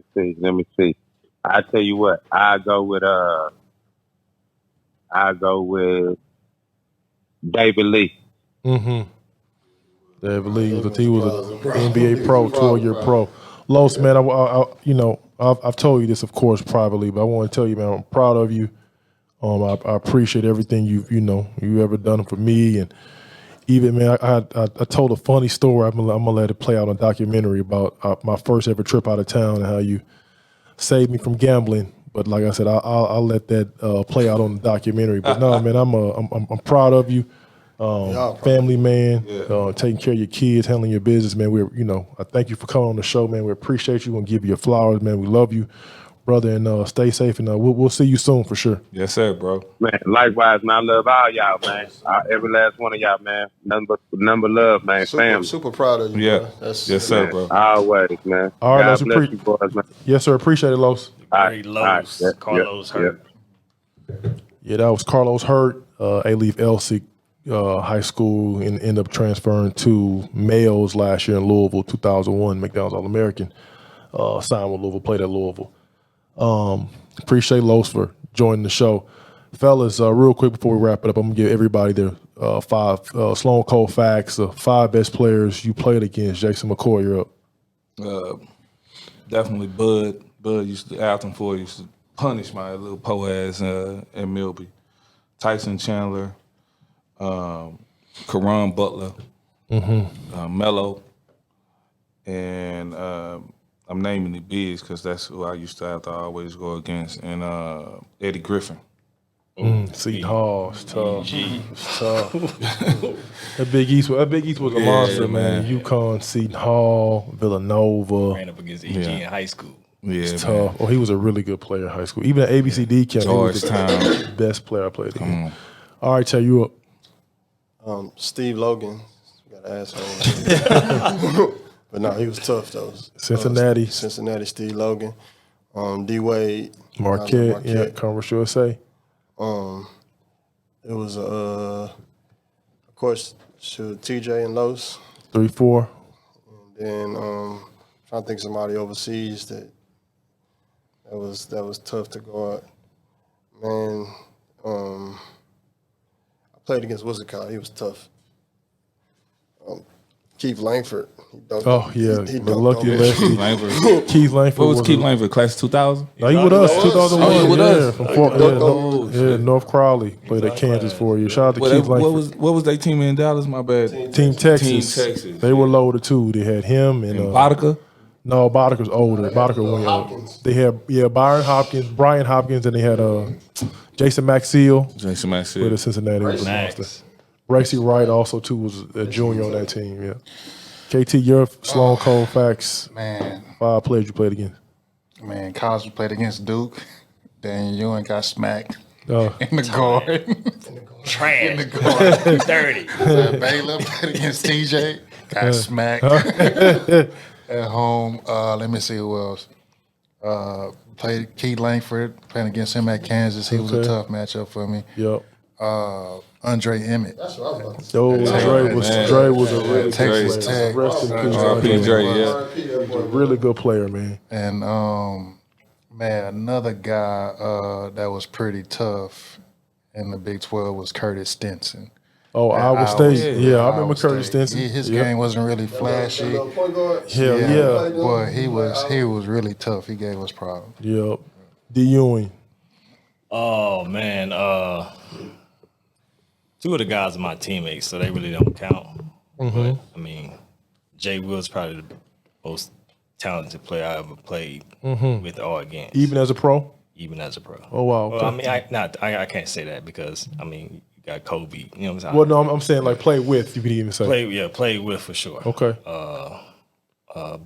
me see. I tell you what. I go with David Lee. Mm-hmm. David Lee was an NBA pro, 12-year pro. Los, man, I've told you this, of course, privately, but I want to tell you, man, I'm proud of you. I appreciate everything you ever done for me, and even, man, I told a funny story. I'm gonna let it play out on a documentary about my first ever trip out of town and how you saved me from gambling. But like I said, I'll let that play out on the documentary. But no, man, I'm proud of you. Family man, taking care of your kids, handling your business, man. I thank you for coming on the show, man. We appreciate you and give you your flowers, man. We love you, brother, and stay safe. And we'll see you soon for sure. Yes, sir, bro. Man, likewise, man. I love all y'all, man. Every last one of y'all, man. Nothing but love, man. Family. Super proud of you. Yeah. Yes, sir, man, bro. Always, man. All right, God bless you, boys, man. Yes, sir. Appreciate it, Los. Great Los. Right. Carlos Hurt. Yeah, that was Carlos Hurt. A-Leaf Elsick High School, and ended up transferring to Males last year in Louisville, 2001, McDonald's All-American. Signed with Louisville, played at Louisville. Appreciate Los for joining the show. Fellas, real quick before we wrap it up, I'm going to give everybody their 5 Sloan Cold Facts, the 5 best players you played against. Jason McCoy, you're up. Definitely Bud. Bud used to, Alton Ford used to punish my little po ass at Milby. Tyson Chandler, Karan Butler, Mello, and I'm naming the bigs because that's who I used to have to always go against, and Eddie Griffin. Seton Hall, it's tough. It's tough. That Big East was a monster, man. UConn, Seton Hall, Villanova. Ran up against EG in high school. Yeah, It's man. tough. Oh, he was a really good player in high school. Even at ABCD camp, he was the Georgetown. best player I played against. All right, tell you up. Steve Logan. Got an asshole. But no, he was tough though. Cincinnati. Cincinnati, Steve Logan. D Wade. Marquette, yeah, Conference USA. It was of course TJ and Los. 3-4. And then trying to think of somebody overseas that was tough to guard. Man, I played against Wizard. He was tough. Keith Langford. Oh yeah, he the dunked lucky on me. lefty. Langford. Keith Langford. What was Keith Langford? Class 2000? No, he with us, 2001. Oh, he with yeah, us. from Oh, North Crowley. Played at Kansas for you. Shout out to Keith Langford. What was their team in Dallas? My bad. Team Texas. Team Texas. They were loaded too. They had him and Boddicker? no, Boddicer's older. Boddicker went Hopkins. They had Brian Hopkins, and they had Jason Maxiell Jason with the Maxill. Cincinnati. Was a Max. monster. Racey Wright also too was a junior on that team. Yeah. KT, your Sloan Cold Facts. Man, 5 players you played against. man, Cosby played against Duke. Then Ewing got smacked Oh. in the guard. Trash. 30. Baylor played against TJ. Got smacked at home. Let me see who else. Played Keith Langford, playing against him at Kansas. He was a Okay. tough matchup for me. Yep. That's Andre Emmett. what I was about to say. Dre was a really Texas good player. Tech. Rest in peace, R.P. Andre. Dre, yeah. A really good player, man. And man, another guy that was pretty tough in the Big 12 was Curtis Stinson. Oh, Iowa State. Yeah, I remember Curtis Stinson. His Yep. game wasn't really flashy. Point guard. Hell yeah. Boy, he was really tough. He gave us problems. Yep. D. Ewing. Oh man, 2 of the guys are my teammates, so they really don't count. But I mean, Jay Will's probably the most talented player I ever played with or against, Even as a pro? even as a pro. Oh, wow. Well, I Okay. mean, I can't say that because I mean, you got Kobe. You know what I'm saying? Well, no, I'm saying like play with, you could even say. Played with for sure. Okay.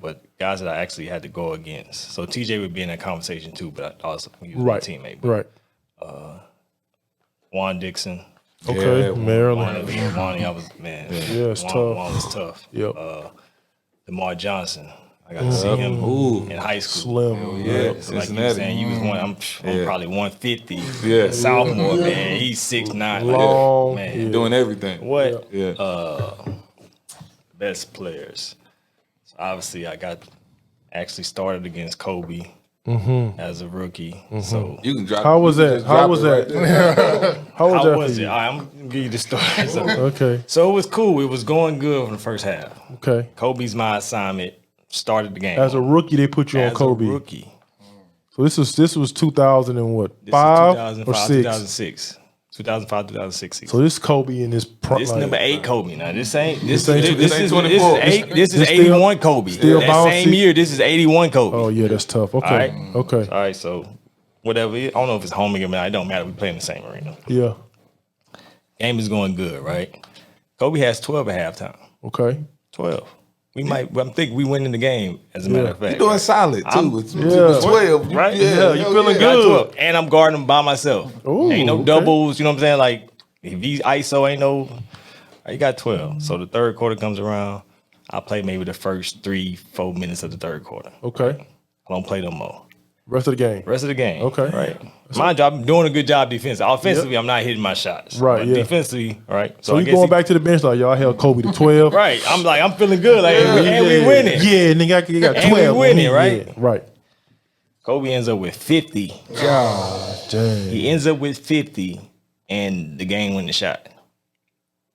But guys that I actually had to go against. So TJ would be in that conversation too, but I also he was Right. my teammate. But Right. Juan Dixon. Okay. Yeah, Maryland. Juan, I was man. Yeah, it's Juan, tough. Juan was tough. Yep. DeMar Johnson. I got to see him in high school. Slim. Yeah, Yep. Like you were Cincinnati. saying, you was I'm probably 150. Yeah. Sophomore, man. He's 6'9". Long. Man. Yeah. Doing everything. What? Yeah. Best players. So obviously, I got actually started against Kobe as a rookie. So You can drop How was you can that? just How drop was it right that? there. How was how that was for it? you? I'm gonna give you the story. So, Okay. so it was cool. It was going good in the first half. Okay. Kobe's my assignment. Started the game As a rookie, they put you on As Kobe. a rookie. So this was 2000 and what? This is 5 or 2005, 6? 2006. 2005, 2006 season. So this Kobe in his prime. This number 8 Kobe. Now this ain't this ain't- is this this ain't is 24. this is This still- 81 Kobe. still That bouncy. same year, this is 81 Kobe. Oh yeah, that's tough. Okay. All right. Okay. All right, so whatever. I don't know if it's home again, but it don't matter. We play in the same arena. Yeah. Game is going good, right? Kobe has 12 at halftime. Okay. 12. We might. I'm thinking we winning the game. As a matter of fact, You're doing solid too. I'm- It's Yeah. 12. right? Yeah, you feeling Got good. 12. And I'm guarding him by myself. Ooh, Ain't no okay. doubles. You know what I'm saying? Like if he's ISO, ain't no. You got 12. So the third quarter comes around. I play maybe the first 3-4 minutes of the third quarter. Okay. I don't play no more. Rest of the game. Rest of the game. Okay. Right. Mind you, I'm doing a good job defensively. Offensively, I'm not hitting my shots. Right, But yeah. defensively, right. So I you guess going back to the bench like y'all held Kobe to 12. Right. I'm feeling good. Like, and we winning. Yeah, and they got 12. And we winning, right? Yeah, right. Kobe ends up with 50. Dang. He ends up with 50, and the game winning shot.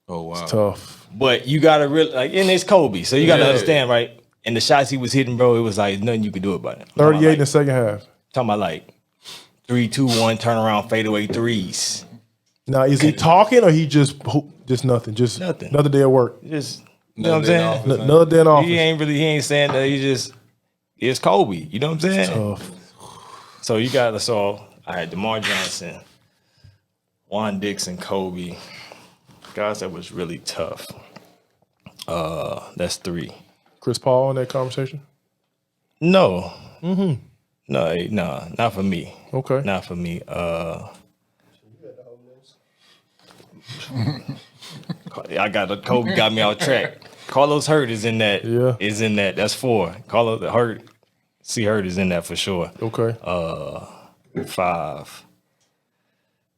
Oh wow. Tough. But you gotta really and it's Kobe, so you gotta understand, right? And the shots he was hitting, bro, it was like nothing you could do about it. 38 in the second half. Talking about like 3, 2, 1 turnaround fadeaway threes. Now, is he talking or he just nothing? Just Nothing. Another day at work. Just you know what I'm saying? Another day in office. He ain't saying that. He just it's Kobe. You know what I'm saying? Tough. So you got I had DeMar Johnson, Juan Dixon, Kobe. Guys, that was really tough. That's 3. Chris Paul in that conversation? No. No, not for me. Okay. Not for me. Kobe got me off track. Carlos Hurt is in that. Yeah. Is in that. That's 4. Carlos Hurt. Hurt is in that for sure. Okay. 5.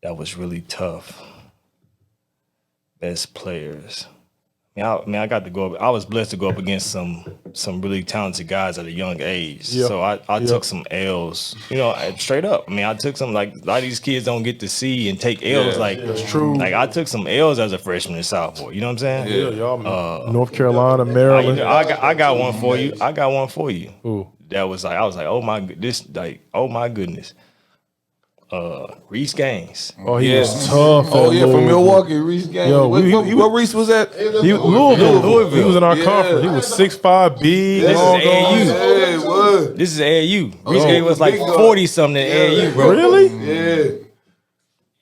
That was really tough. Best players. I got to go up. I was blessed to go up against some really talented guys at a young age. Yeah. So I took some L's, straight up. I took some, like, a lot of these kids don't get to see and take L's. That's true. Like, I took some L's as a freshman and sophomore. You know what I'm saying? Yeah, y'all. North Carolina, Maryland. I got one for you. I got one for you. Ooh. That was like, I was like, oh my goodness. Reese Gaines. Oh, he was tough. Oh yeah, from Milwaukee, Reese Gaines. Yo, what Reese was at? He was Louisville. He was in our conference. He was 6'5", big. This is AAU. Yeah, what? This is AAU. Reese Gaines was like 40 something at AAU, bro. Really? Yeah.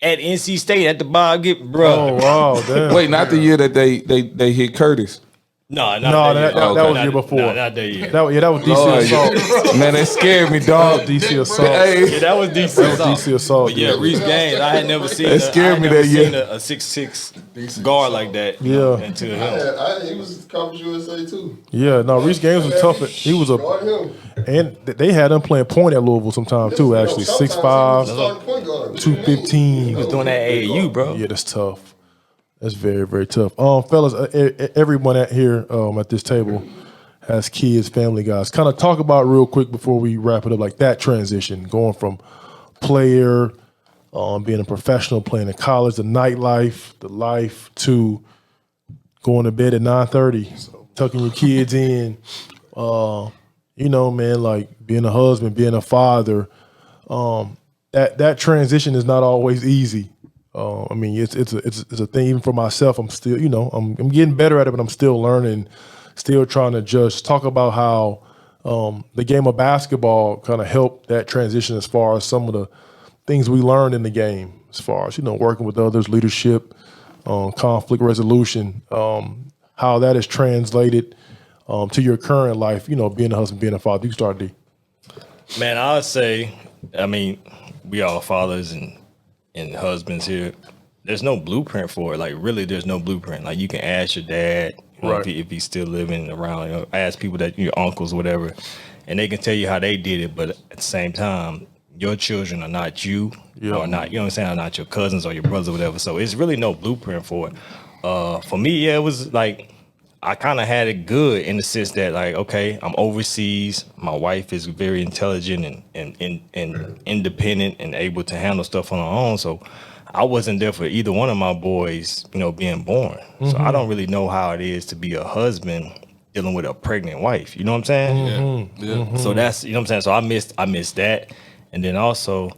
At NC State at the Bob Gibb, bro. Oh wow, damn. Wait, not the year that they hit Curtis. No, that was the year before. No, not that year. That was DC Assault. Man, that scared me, dog. DC Assault. Hey, Yeah, that was DC Assault. DC Assault. But yeah, Reese Gaines, I had never seen That scared me that year. a 6'6" guard like that. Yeah. Until him. He was Conference USA too. Yeah, no, Reese Gaines was tough. He was Guard him. and they had him playing point at Louisville sometime too. Actually, Sometimes 6'5", he was starting point guard. 215. He was doing that at AAU, bro. Yeah, that's tough. That's very, very tough. Fellas, everyone at this table has kids, family guys. Kind of talk about real quick before we wrap it up, like that transition, going from player, being a professional, playing in college, the nightlife, the life, to going to bed at 9:30, tucking your kids in. Man, like being a husband, being a father. That transition is not always easy. It's a thing. Even for myself, I'm still, I'm getting better at it, but I'm still learning, still trying to just talk about how the game of basketball kind of helped that transition as far as some of the things we learned in the game, as far as working with others, leadership, conflict resolution, how that is translated to your current life. Being a husband, being a father. You start, D. Man, I would say, we all fathers and husbands here. There's no blueprint for it. Like, really, there's no blueprint. Like, you can ask your dad, Right. if he's still living around. Ask people that your uncles, whatever, and they can tell you how they did it. But at the same time, your children are not you, or not. You know what I'm saying? Are not your cousins or your brothers or whatever. So it's really no blueprint for it. For me, yeah, it was like I kind of had it good in the sense that, like, okay, I'm overseas. My wife is very intelligent and independent and able to handle stuff on her own. So I wasn't there for either one of my boys, being born. Mm-hmm. So I don't really know how it is to be a husband dealing with a pregnant wife. You know what I'm saying? Mm-hmm. Yeah. Mm-hmm. So that's, what I'm saying? So I missed that. And then also,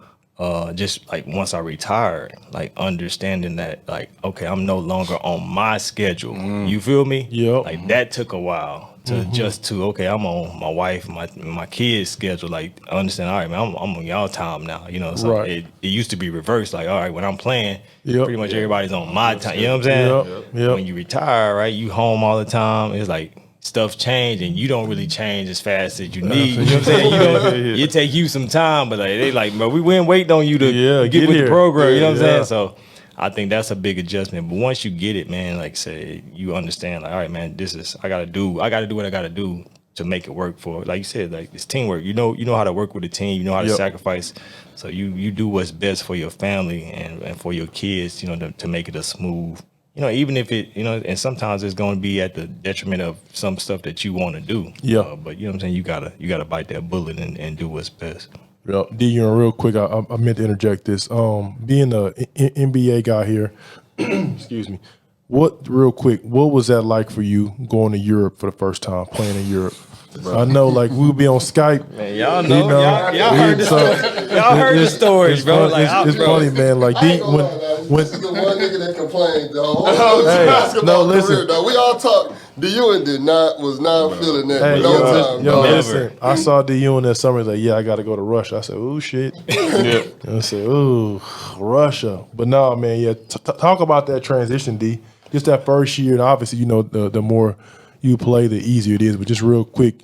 just like once I retired, like understanding that, like, okay, I'm no longer on my schedule. You feel me? Yep. Like that took a while to adjust to, okay, I'm on my wife, my kids' schedule. Like, understand, all right, man, I'm on y'all time now. So Right. it used to be reversed. Like, all right, when I'm playing, Yep. pretty much everybody's on my time. You know what I'm saying? Yep. When you retire, right, you home all the time. It's like stuff change and you don't really change as fast as you need. You know what I'm saying? It take you some time, but like they like, bro, we weren't waiting on you to get with here. the program. You know what I'm Yeah. saying? So I think that's a big adjustment. But once you get it, man, like say you understand, like, all right, man, I gotta do what I gotta do to make it work for, like you said, like it's teamwork. You know how to work with a team, you know how to sacrifice. So you do what's best for your family and for your kids, to make it a smooth. Even if it, and sometimes it's going to be at the detriment of some stuff that you want to do. Yeah. But you know what I'm saying? You gotta bite that bullet and do what's best. Yeah, D, real quick, I meant to interject this. Being a NBA guy here, excuse me. Real quick, what was that like for you going to Europe for the first time, playing in Europe? I know, like, we'll be on Skype. Man, y'all know, y'all heard the story. Y'all heard the stories, bro. It's funny, man. Like, I ain't gonna lie, man. This is the one nigga that complained the whole basketball career, dog. We all talk. The Ewing was not feeling that. Hey, time, yo, dog. listen, I saw D Ewing that summer. He's like, yeah, I got to go to Russia. I said, ooh, shit. Yeah. And I said, ooh, Russia. But no, man, yeah, talk about that transition, D. Just that first year, and obviously, you know, the more you play, the easier it is. But just real quick,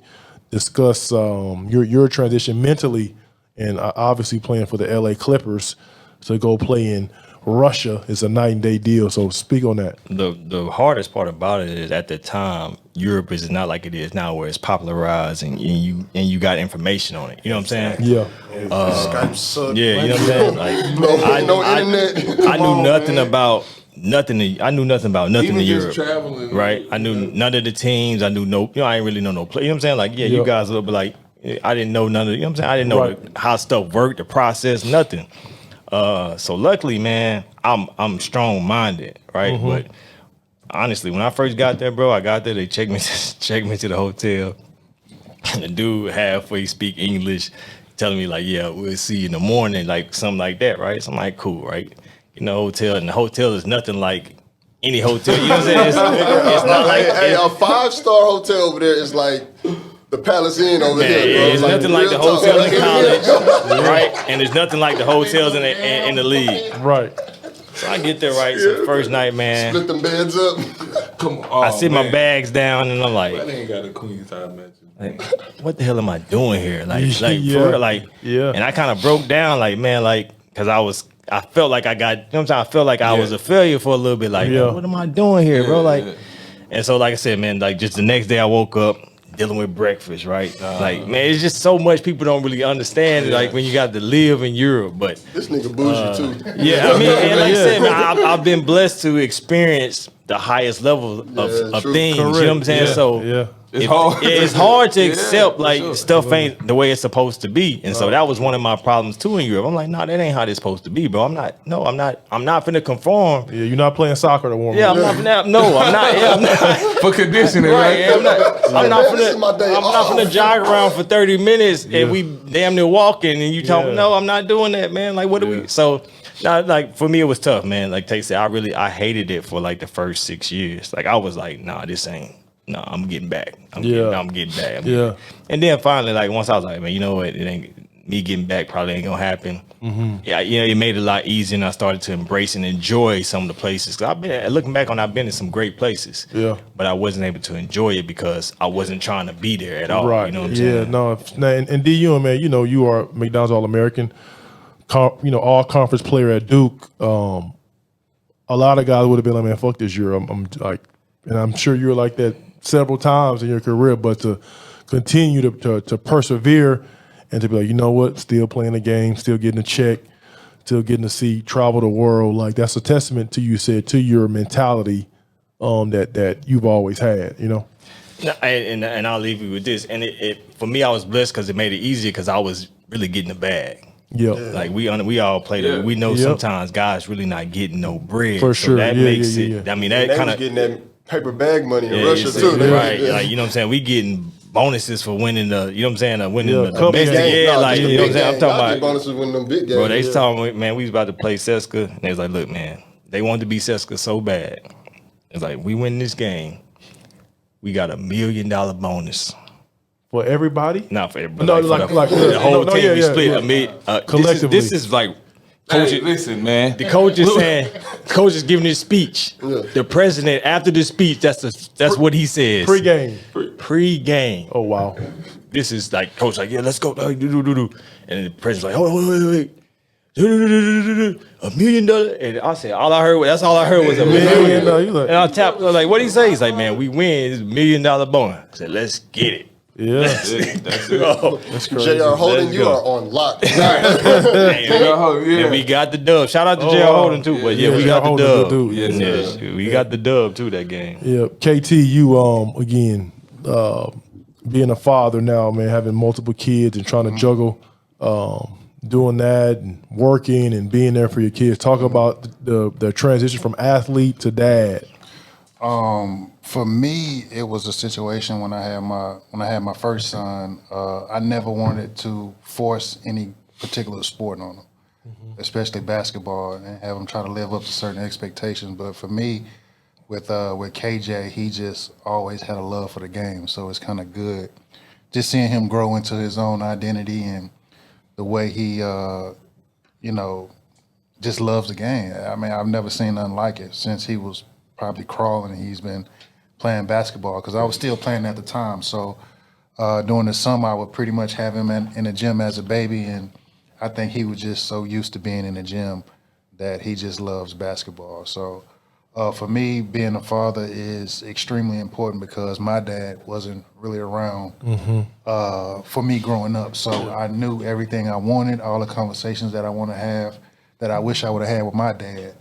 discuss your transition mentally, and obviously playing for the LA Clippers to go play in Russia is a night and day deal. So speak on that. The hardest part about it is at the time Europe is not like it is now, where it's popularized and you got information on it. You know what I'm saying? Yeah. Skype sucked. Yeah, you know what I'm saying? Like No internet. I knew nothing about nothing. I knew nothing about nothing Even in just Europe. traveling, Right? I knew none of the teams. I knew I ain't really know no play. You know what I'm saying? Like, yeah, you guys will be like, I didn't know none of. You know what I'm saying? I didn't know how stuff worked, the process, nothing. So luckily, man, I'm strong minded, right? But honestly, when I first got there, bro, I got there. They checked me to the hotel. The dude halfway speak English, telling me like, "Yeah, we'll see you in the morning," like something like that, right? So I'm like, cool, right? You know, hotel, and the hotel is nothing like any hotel. You know what I'm saying? It's not like a 5-star hotel over there is like the Palace Inn over here, bro. It's nothing like the hotels in college, right? And it's nothing like the hotels in the league. Right. So I get there, right? So first night, man, Split them beds up. Come on. I sit my bags down and I'm like, I ain't got a queen size match. what the hell am I doing here? Like Yeah. for real, like, Yeah. And I kind of broke down, like, man, like, cause I felt like I got, you know what I'm saying? I felt like I was a failure for a little bit, like, what am I doing here, bro? Like, and so, like I said, man, like, just the next day I woke up dealing with breakfast, right? Like, man, it's just so much people don't really understand, like, when you got to live in Europe, but. This nigga bougie too. Yeah, I mean, and like I said, man, I've been blessed to experience the highest level of true. things, you know what I'm saying? Yeah. So, Yeah. It's hard. It's hard to accept like sure. stuff ain't the way it's supposed to be, and so that was one of my problems too in Europe. I'm like, no, that ain't how this supposed to be, bro. I'm not finna conform. Yeah, you're not playing soccer to warm Yeah, up. I'm not. For conditioning, Right, right? I'm not This is my day off. finna jog around for 30 minutes and we damn near walking, and you talking, no, I'm not doing that, man. Like, what do we? So, now, like, for me, it was tough, man. Like Tate said, I hated it for like the first 6 years. Like, I was like, nah, this ain't. No, I'm getting back. I'm getting back. And then finally, like, once I was like, man, you know what? It ain't me getting back. Probably ain't gonna happen. Yeah, you know, it made it a lot easier, and I started to embrace and enjoy some of the places. Cause I've been looking back on, I've been in some great places. Yeah, but I wasn't able to enjoy it because I wasn't trying to be there at all. Right. You know what I'm saying? No. And D Ewing, man, you know, you are McDonald's All-American. You know, all conference player at Duke. A lot of guys would have been like, man, fuck this year. I'm like, and I'm sure you're like that several times in your career, but to continue to persevere and to be like, you know what, still playing the game, still getting a check, still getting to see, travel the world, like that's a testament to you said, to your mentality that you've always had, you know? And I'll leave you with this. And it for me, I was blessed because it made it easier because I was really getting the bag. Yeah. Like we all play the, we know sometimes guys really not getting no bread. For sure. That makes it, I mean, that kind of getting that paper bag money in Russia too. Right. Like, you know what I'm saying? We getting bonuses for winning the, you know what I'm saying? Winning the cup best game. yeah, like, you know what I'm saying? I'm talking about bonuses winning them big games. Bro, they was talking me, man, we was about to play Seska, and they was like, look, man, they wanted to be Seska so bad. It's like, we win this game, we got $1 million bonus. For everybody? Not for everybody. No, like the whole team, we split yeah. $1 million. Collectively. This is like, Coach, hey, listen, man. the coach is saying, coach is giving his speech. The president, after the speech, that's what he says. Pre-game. Oh, wow. This is like, coach like, yeah, let's go. And the president's like, hold on, wait. $1 million. And I said, that's all I heard was $1 million. And I tapped, like, what did he say? He's like, man, we win. It's $1 million bonus. I said, let's get it. Yeah. That's it. That's crazy. J.R. Holden, you are on lock. Hey, And we got the dub. Shout out to J.R. Holden, too. But yeah, we got the dub. Yes, we got the dub, too, that game. Yeah. KT, you, again, being a father now, man, having multiple kids and trying to juggle doing that and working and being there for your kids. Talk about the transition from athlete to dad. For me, it was a situation when I had my first son. I never wanted to force any particular sport on him, especially basketball, and have him try to live up to certain expectations. But for me, with KJ, he just always had a love for the game, so it's kind of good just seeing him grow into his own identity and the way he, just loves the game. I mean, I've never seen nothing like it since he was probably crawling and he's been playing basketball, because I was still playing at the time. So during the summer, I would pretty much have him in the gym as a baby, and I think he was just so used to being in the gym that he just loves basketball. So for me, being a father is extremely important because my dad wasn't really around for me growing up. So I knew everything I wanted, all the conversations that I want to have that I wish I would have had with my dad.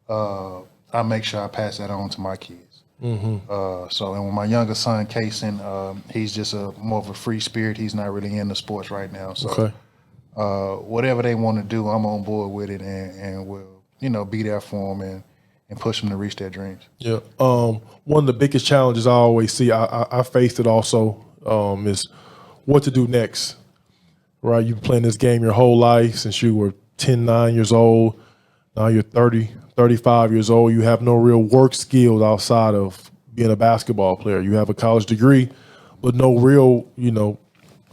I make sure I pass that on to my kids. And with my younger son, Kason, he's just more of a free spirit. He's not really into sports right now. So whatever they want to do, I'm on board with it, and will, be there for them and push them to reach their dreams. Yeah. One of the biggest challenges I always see, I faced it also, is what to do next, right? You've been playing this game your whole life since you were 9 years old. Now you're 30, 35 years old. You have no real work skills outside of being a basketball player. You have a college degree, but no real,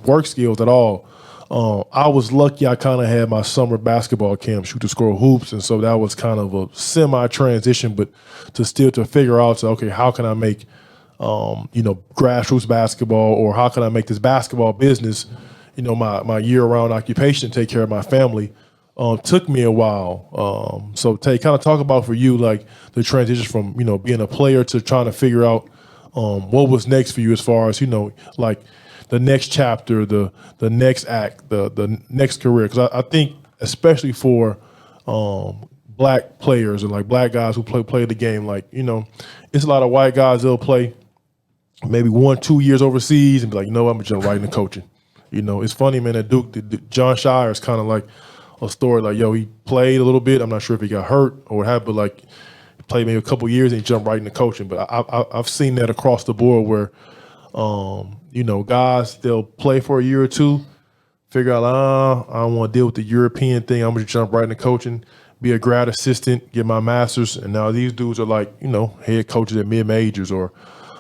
work skills at all. I was lucky I kind of had my summer basketball camp, shoot to score hoops, and so that was kind of a semi-transition, but to figure out, okay, how can I make, grassroots basketball, or how can I make this basketball business, my year-round occupation, take care of my family, took me a while. So Tay, kind of talk about for you, like the transition from, being a player to trying to figure out what was next for you as far as, like the next chapter, the next act, the next career. Because I think especially for black players and like black guys who play the game, like, it's a lot of white guys, they'll play maybe 1-2 years overseas and be like, I'm going to jump right into coaching. It's funny, man, at Duke, John Shire is kind of like a story like, he played a little bit. I'm not sure if he got hurt or what happened, but like he played maybe a couple years and he jumped right into coaching. But I've seen that across the board where, guys, they'll play for a year or two, figure out, I don't want to deal with the European thing. I'm going to jump right into coaching, be a grad assistant, get my master's. And now these dudes are like, head coaches at mid-majors or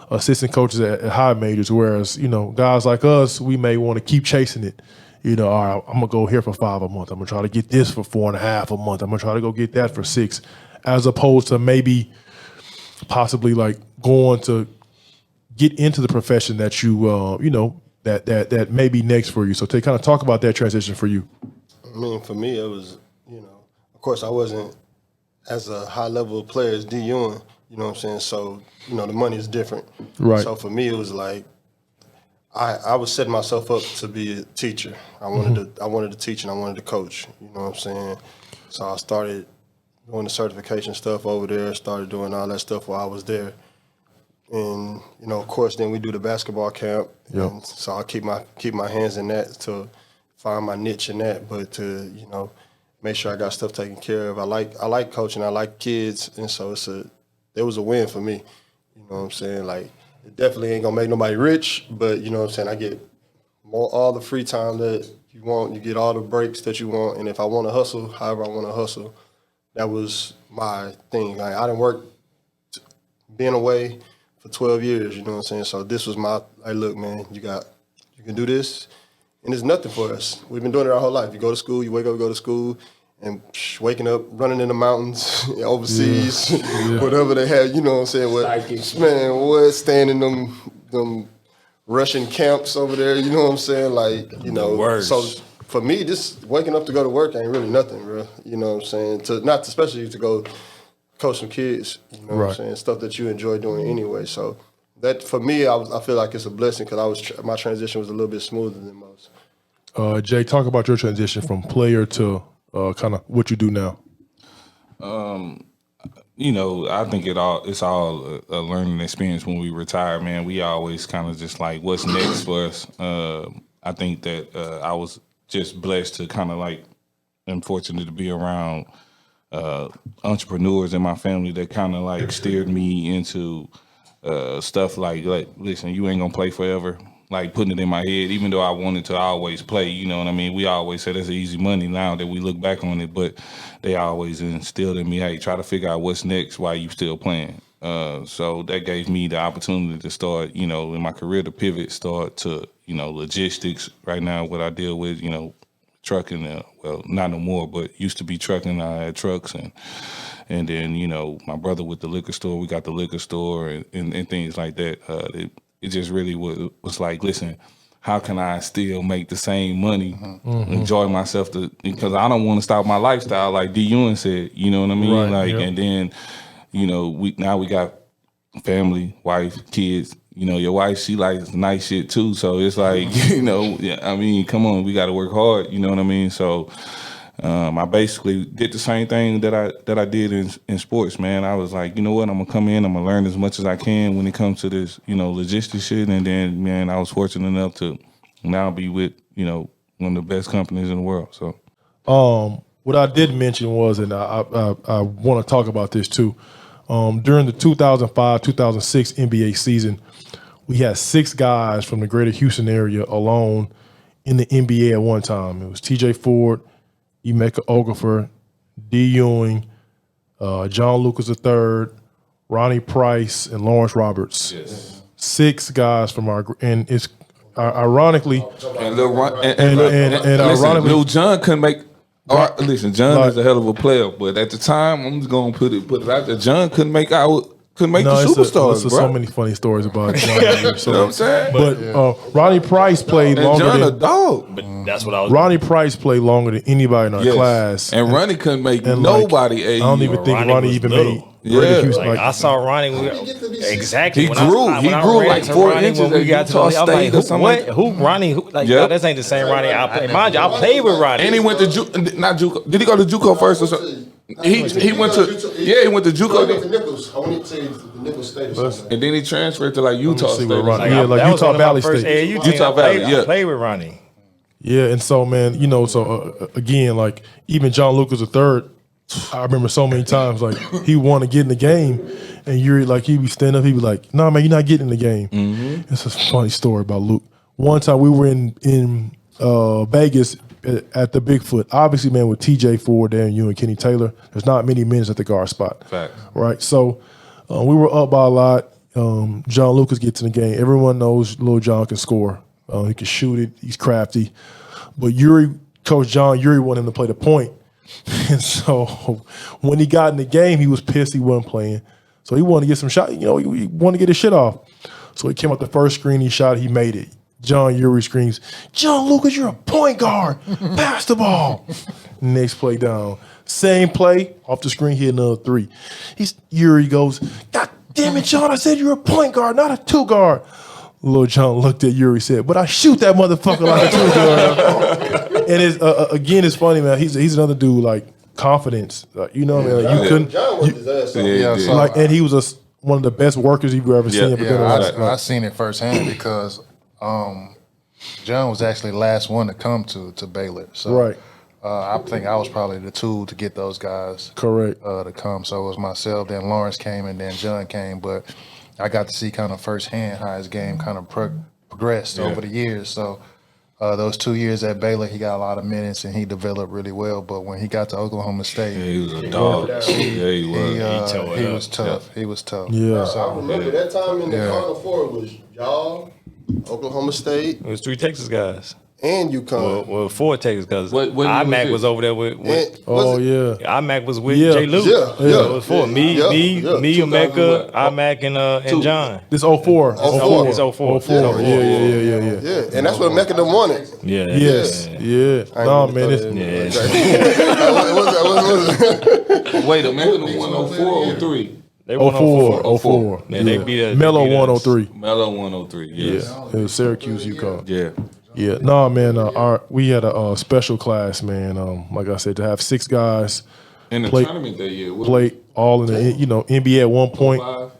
assistant coaches at high majors. Whereas, guys like us, we may want to keep chasing it. All right, I'm going to go here for 5 a month. I'm going to try to get this for 4.5 a month. I'm going to try to go get that for 6, as opposed to maybe possibly like going to get into the profession that you, that may be next for you. So to kind of talk about that transition for you. I mean, for me, it was, of course I wasn't as a high level player as D. Ewing, you know what I'm saying? So, the money is different. Right. So for me, it was like, I was setting myself up to be a teacher. I wanted to teach and I wanted to coach. You know what I'm saying? So I started doing the certification stuff over there, started doing all that stuff while I was there. And, of course, then we do the basketball camp. Yep. And so I keep my hands in that to find my niche in that, but to, make sure I got stuff taken care of. I like coaching, I like kids, and so it was a win for me. You know what I'm saying? Like, it definitely ain't gonna make nobody rich, but you know what I'm saying, I get all the free time that you want, you get all the breaks that you want, and if I want to hustle, however I want to hustle, that was my thing. Like, I didn't work being away for 12 years, you know what I'm saying? So this was like, look, man, you can do this, and it's nothing for us. We've been doing it our whole life. You go to school, you wake up, go to school, and waking up, running in the mountains, overseas, whatever they have, you know what I'm saying? What staying in them Russian camps over there, you know what I'm saying? Like, so for me, just waking up to go to work ain't really nothing, bro. You know what I'm saying? Especially to go coach some kids, you know what I'm saying? Stuff that you enjoy doing anyway. So that, for me, I feel like it's a blessing because my transition was a little bit smoother than most. Jay, talk about your transition from player to kind of what you do now. I think it's all a learning experience when we retire, man. We always kind of just like, what's next for us? I think that I was just blessed to kind of like, and fortunate to be around entrepreneurs in my family that kind of like steered me into stuff like, listen, you ain't gonna play forever. Like putting it in my head, even though I wanted to always play, you know what I mean? We always say that's easy money now that we look back on it, but they always instilled in me, hey, try to figure out what's next while you still playing. So that gave me the opportunity to start, you know, in my career to pivot, start to, you know, logistics. Right now, what I deal with, you know, trucking, well, not no more, but used to be trucking. I had trucks and then, you know, my brother with the liquor store, we got the liquor store and things like that. It just really was like, listen, how can I still make the same money, enjoy myself, because I don't want to stop my lifestyle like D. Ewing said, you know what I mean? Right, And then, you know, we got family, wife, kids. You know, your wife, she likes nice shit too. So it's like, you know, I mean, come on, we got to work hard. You know what I mean? So I basically did the same thing that I did in sports, man. I was like, you know what, I'm gonna come in, I'm gonna learn as much as I can when it comes to this, you know, logistics shit. And then, man, I was fortunate enough to now be with, you know, one of the best companies in the world. So, what I did mention was, and I want to talk about this too. During the 2005-2006 NBA season, we had 6 guys from the greater Houston area alone in the NBA at one time. It was T.J. Ford, Emeka Okafor, D. Ewing, John Lucas III, Ronnie Price, and Lawrence Roberts. yes. 6 guys from our, and it's ironically, And listen, ironically, Lil John couldn't make. Listen, John is a hell of a player, but at the time, I'm just gonna put it out there. John couldn't make the superstars, bro. so many funny stories about John. You know what I'm saying? But Ronnie Price played And longer John a than dog. But that's what I was. Ronnie Price played longer than anybody in our Yes. class. And Ronnie couldn't make And, nobody. I don't even think Ronnie Ronnie was even little. made Yeah. Greater Houston. Like, I saw Ronnie. Exactly. He When grew. I He when I grew ran like into 4 Ronnie inches when we at got to Utah the, I'm State like, or something like that. Who Ronnie? Like, Yep. no, this ain't the same Ronnie. Mind you, I played with Ronnie. And he went to not JUCO. Did he go to JUCO first or something? He went to He went to JUCO. Nichols. I want to say the Nichols State or something. And then he transferred to like Utah see State. where or Ronnie- something. Yeah, like that was Utah one of my Valley first State. AAU team. Utah I played- Valley, yeah. I played with Ronnie. Yeah, and so man, you know, so again, like even John Lucas III, I remember so many times like he wanted to get in the game, and you're like he'd be standing up, he'd be like, "No, man, you're not getting in the game." It's a funny story about Luke. One time we were in Vegas at the Bigfoot, obviously, man, with T.J. Ford, Darren Ewing, Kenny Taylor. There's not many minutes at the guard spot. Fact. Right? So we were up by a lot. John Lucas gets in the game. Everyone knows Lil John can score. He can shoot it. He's crafty. But Coach Yuri wanted him to play the point. And so when he got in the game, he was pissed he wasn't playing. So he wanted to get some shot. You know, he wanted to get his shit off. So he came up the first screen, he shot, he made it. John Yuri screams, "John Lucas, you're a point guard. Pass the ball." Next play down. Same play, off the screen, hit another 3. Yuri goes, "God damn it, John, I said you're a point guard, not a 2 guard. Lil John looked at Yuri and said, "But I shoot that motherfucker like a 2 guard." And it's, again, it's funny, man. He's another dude, like, confidence. You know what I mean? Like, you couldn't. John worked his ass off. Yeah, so Like, and he was one of the best workers you've ever seen. I seen it firsthand because John was actually the last one to come to Baylor. So Right. I think I was probably the tool to get those guys Correct. to come. So it was myself, then Lawrence came, and then John came. But I got to see kind of firsthand how his game kind of progressed over the years. So those 2 years at Baylor, he got a lot of minutes and he developed really well. But when he got to Oklahoma State, Yeah, he was a dog. Yeah, he was. he was tough. He was tough. Yeah. I remember that time in the Final Four was y'all, Oklahoma State, It was 3 Texas guys. and UConn. Well, 4 Texas because What year was IMAC this? was over there with Oh, yeah. IMAC was with Yeah. Jay Luke. Yeah. So it was 4. Me, Yeah. Emeka, IMAC, and John. This 04. 04. It's 04. 04. Yeah. Yeah, and that's what Mecca them won it. Yeah. Yes. Yeah. No, man. It's, Wait a minute, 104, 03. They won 04. 04. Yeah, they beat us. Mello they beat us. 103. Mello 103. Yes. Yeah. It was Syracuse, UConn. Yeah. Yeah. No, man. We had a special class, man. Like I said, to have 6 guys In the Play- tournament that year, play all in the NBA at one point. 5?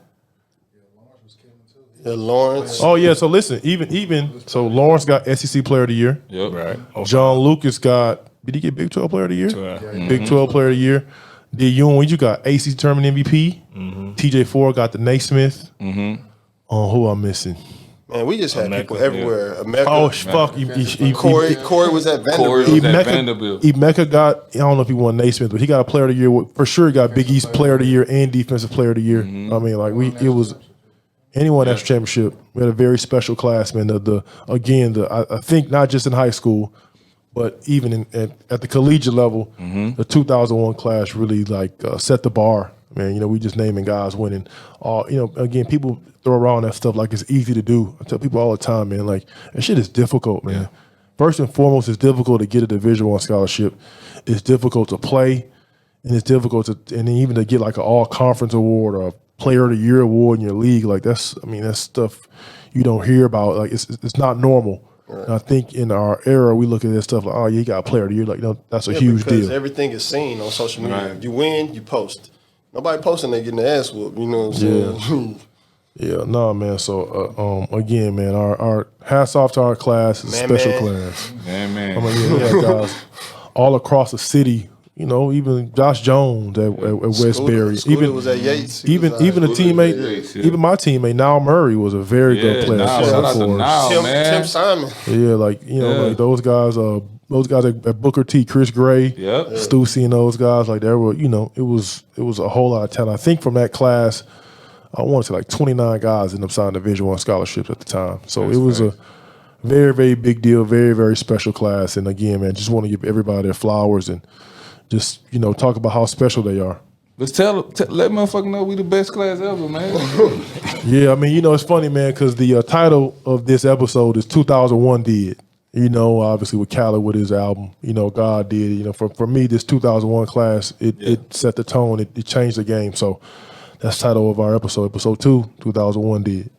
Yeah, Lawrence. Oh yeah, so listen, even so, Lawrence got SEC Player of the Year. Yep. Right. John Lucas got. Did he get Big 12 Player of the Year? Big 12 Player of the Year. D. Ewing, you got AC Tournament MVP. TJ Ford got the Naismith. Oh, who I'm missing? Man, we just had Emeka, people everywhere. Emeka, Oh fuck! Corey was at Corey Vanderbilt. was at Vanderbilt. Emeka got. I don't know if he won Naismith, but he got a Player of the Year. For sure, he got Big East Player of the Year and Defensive Player of the Year. I mean, like it was anyone national championship. We had a very special class, man. I think not just in high school, but even at the collegiate level, the 2001 class really set the bar. Man, we just naming guys winning. Again, people throw around that stuff like it's easy to do. I tell people all the time, man, like that shit is difficult, man. First and foremost, it's difficult to get a Division I scholarship. It's difficult to play, and it's difficult and even to get like an all conference award or a Player of the Year award in your league. Like that's stuff you don't hear about. Like it's not normal. Right. And I think in our era, we look at this stuff like, oh, yeah, you got a Player of the Year. Like, that's a huge because deal. Everything is seen on social media. Right. You win, you post. Nobody posting, they getting the ass whooped. You know what I'm saying? Yeah, no, man. So again, man, our hats off to our class. It's a special class. Man. I mean, we had guys all across the city. Even Josh Jones at Westbury. Even was at Yates. Even a teammate, Yates, even my teammate Nile Murray was a very good player. Shout out to Nile, man. Tim Simon. Yeah, like those guys. Those guys at Booker T, Chris Gray, Stussy, and those guys. Like there were, it was a whole lot of talent. I think from that class, I want to say like 29 guys ended up signing Division I scholarships at the time. So it was a very, very big deal, very, very special class. And again, man, just want to give everybody their flowers and just, talk about how special they are. Let's let motherfucker know we the best class ever, man. Yeah, I mean, it's funny, man, because the title of this episode is 2001 Did. Obviously with Khaled with his album, God did. For me, this 2001 class, it set the tone. It changed the game. So that's the title of our episode 2, 2001 Did.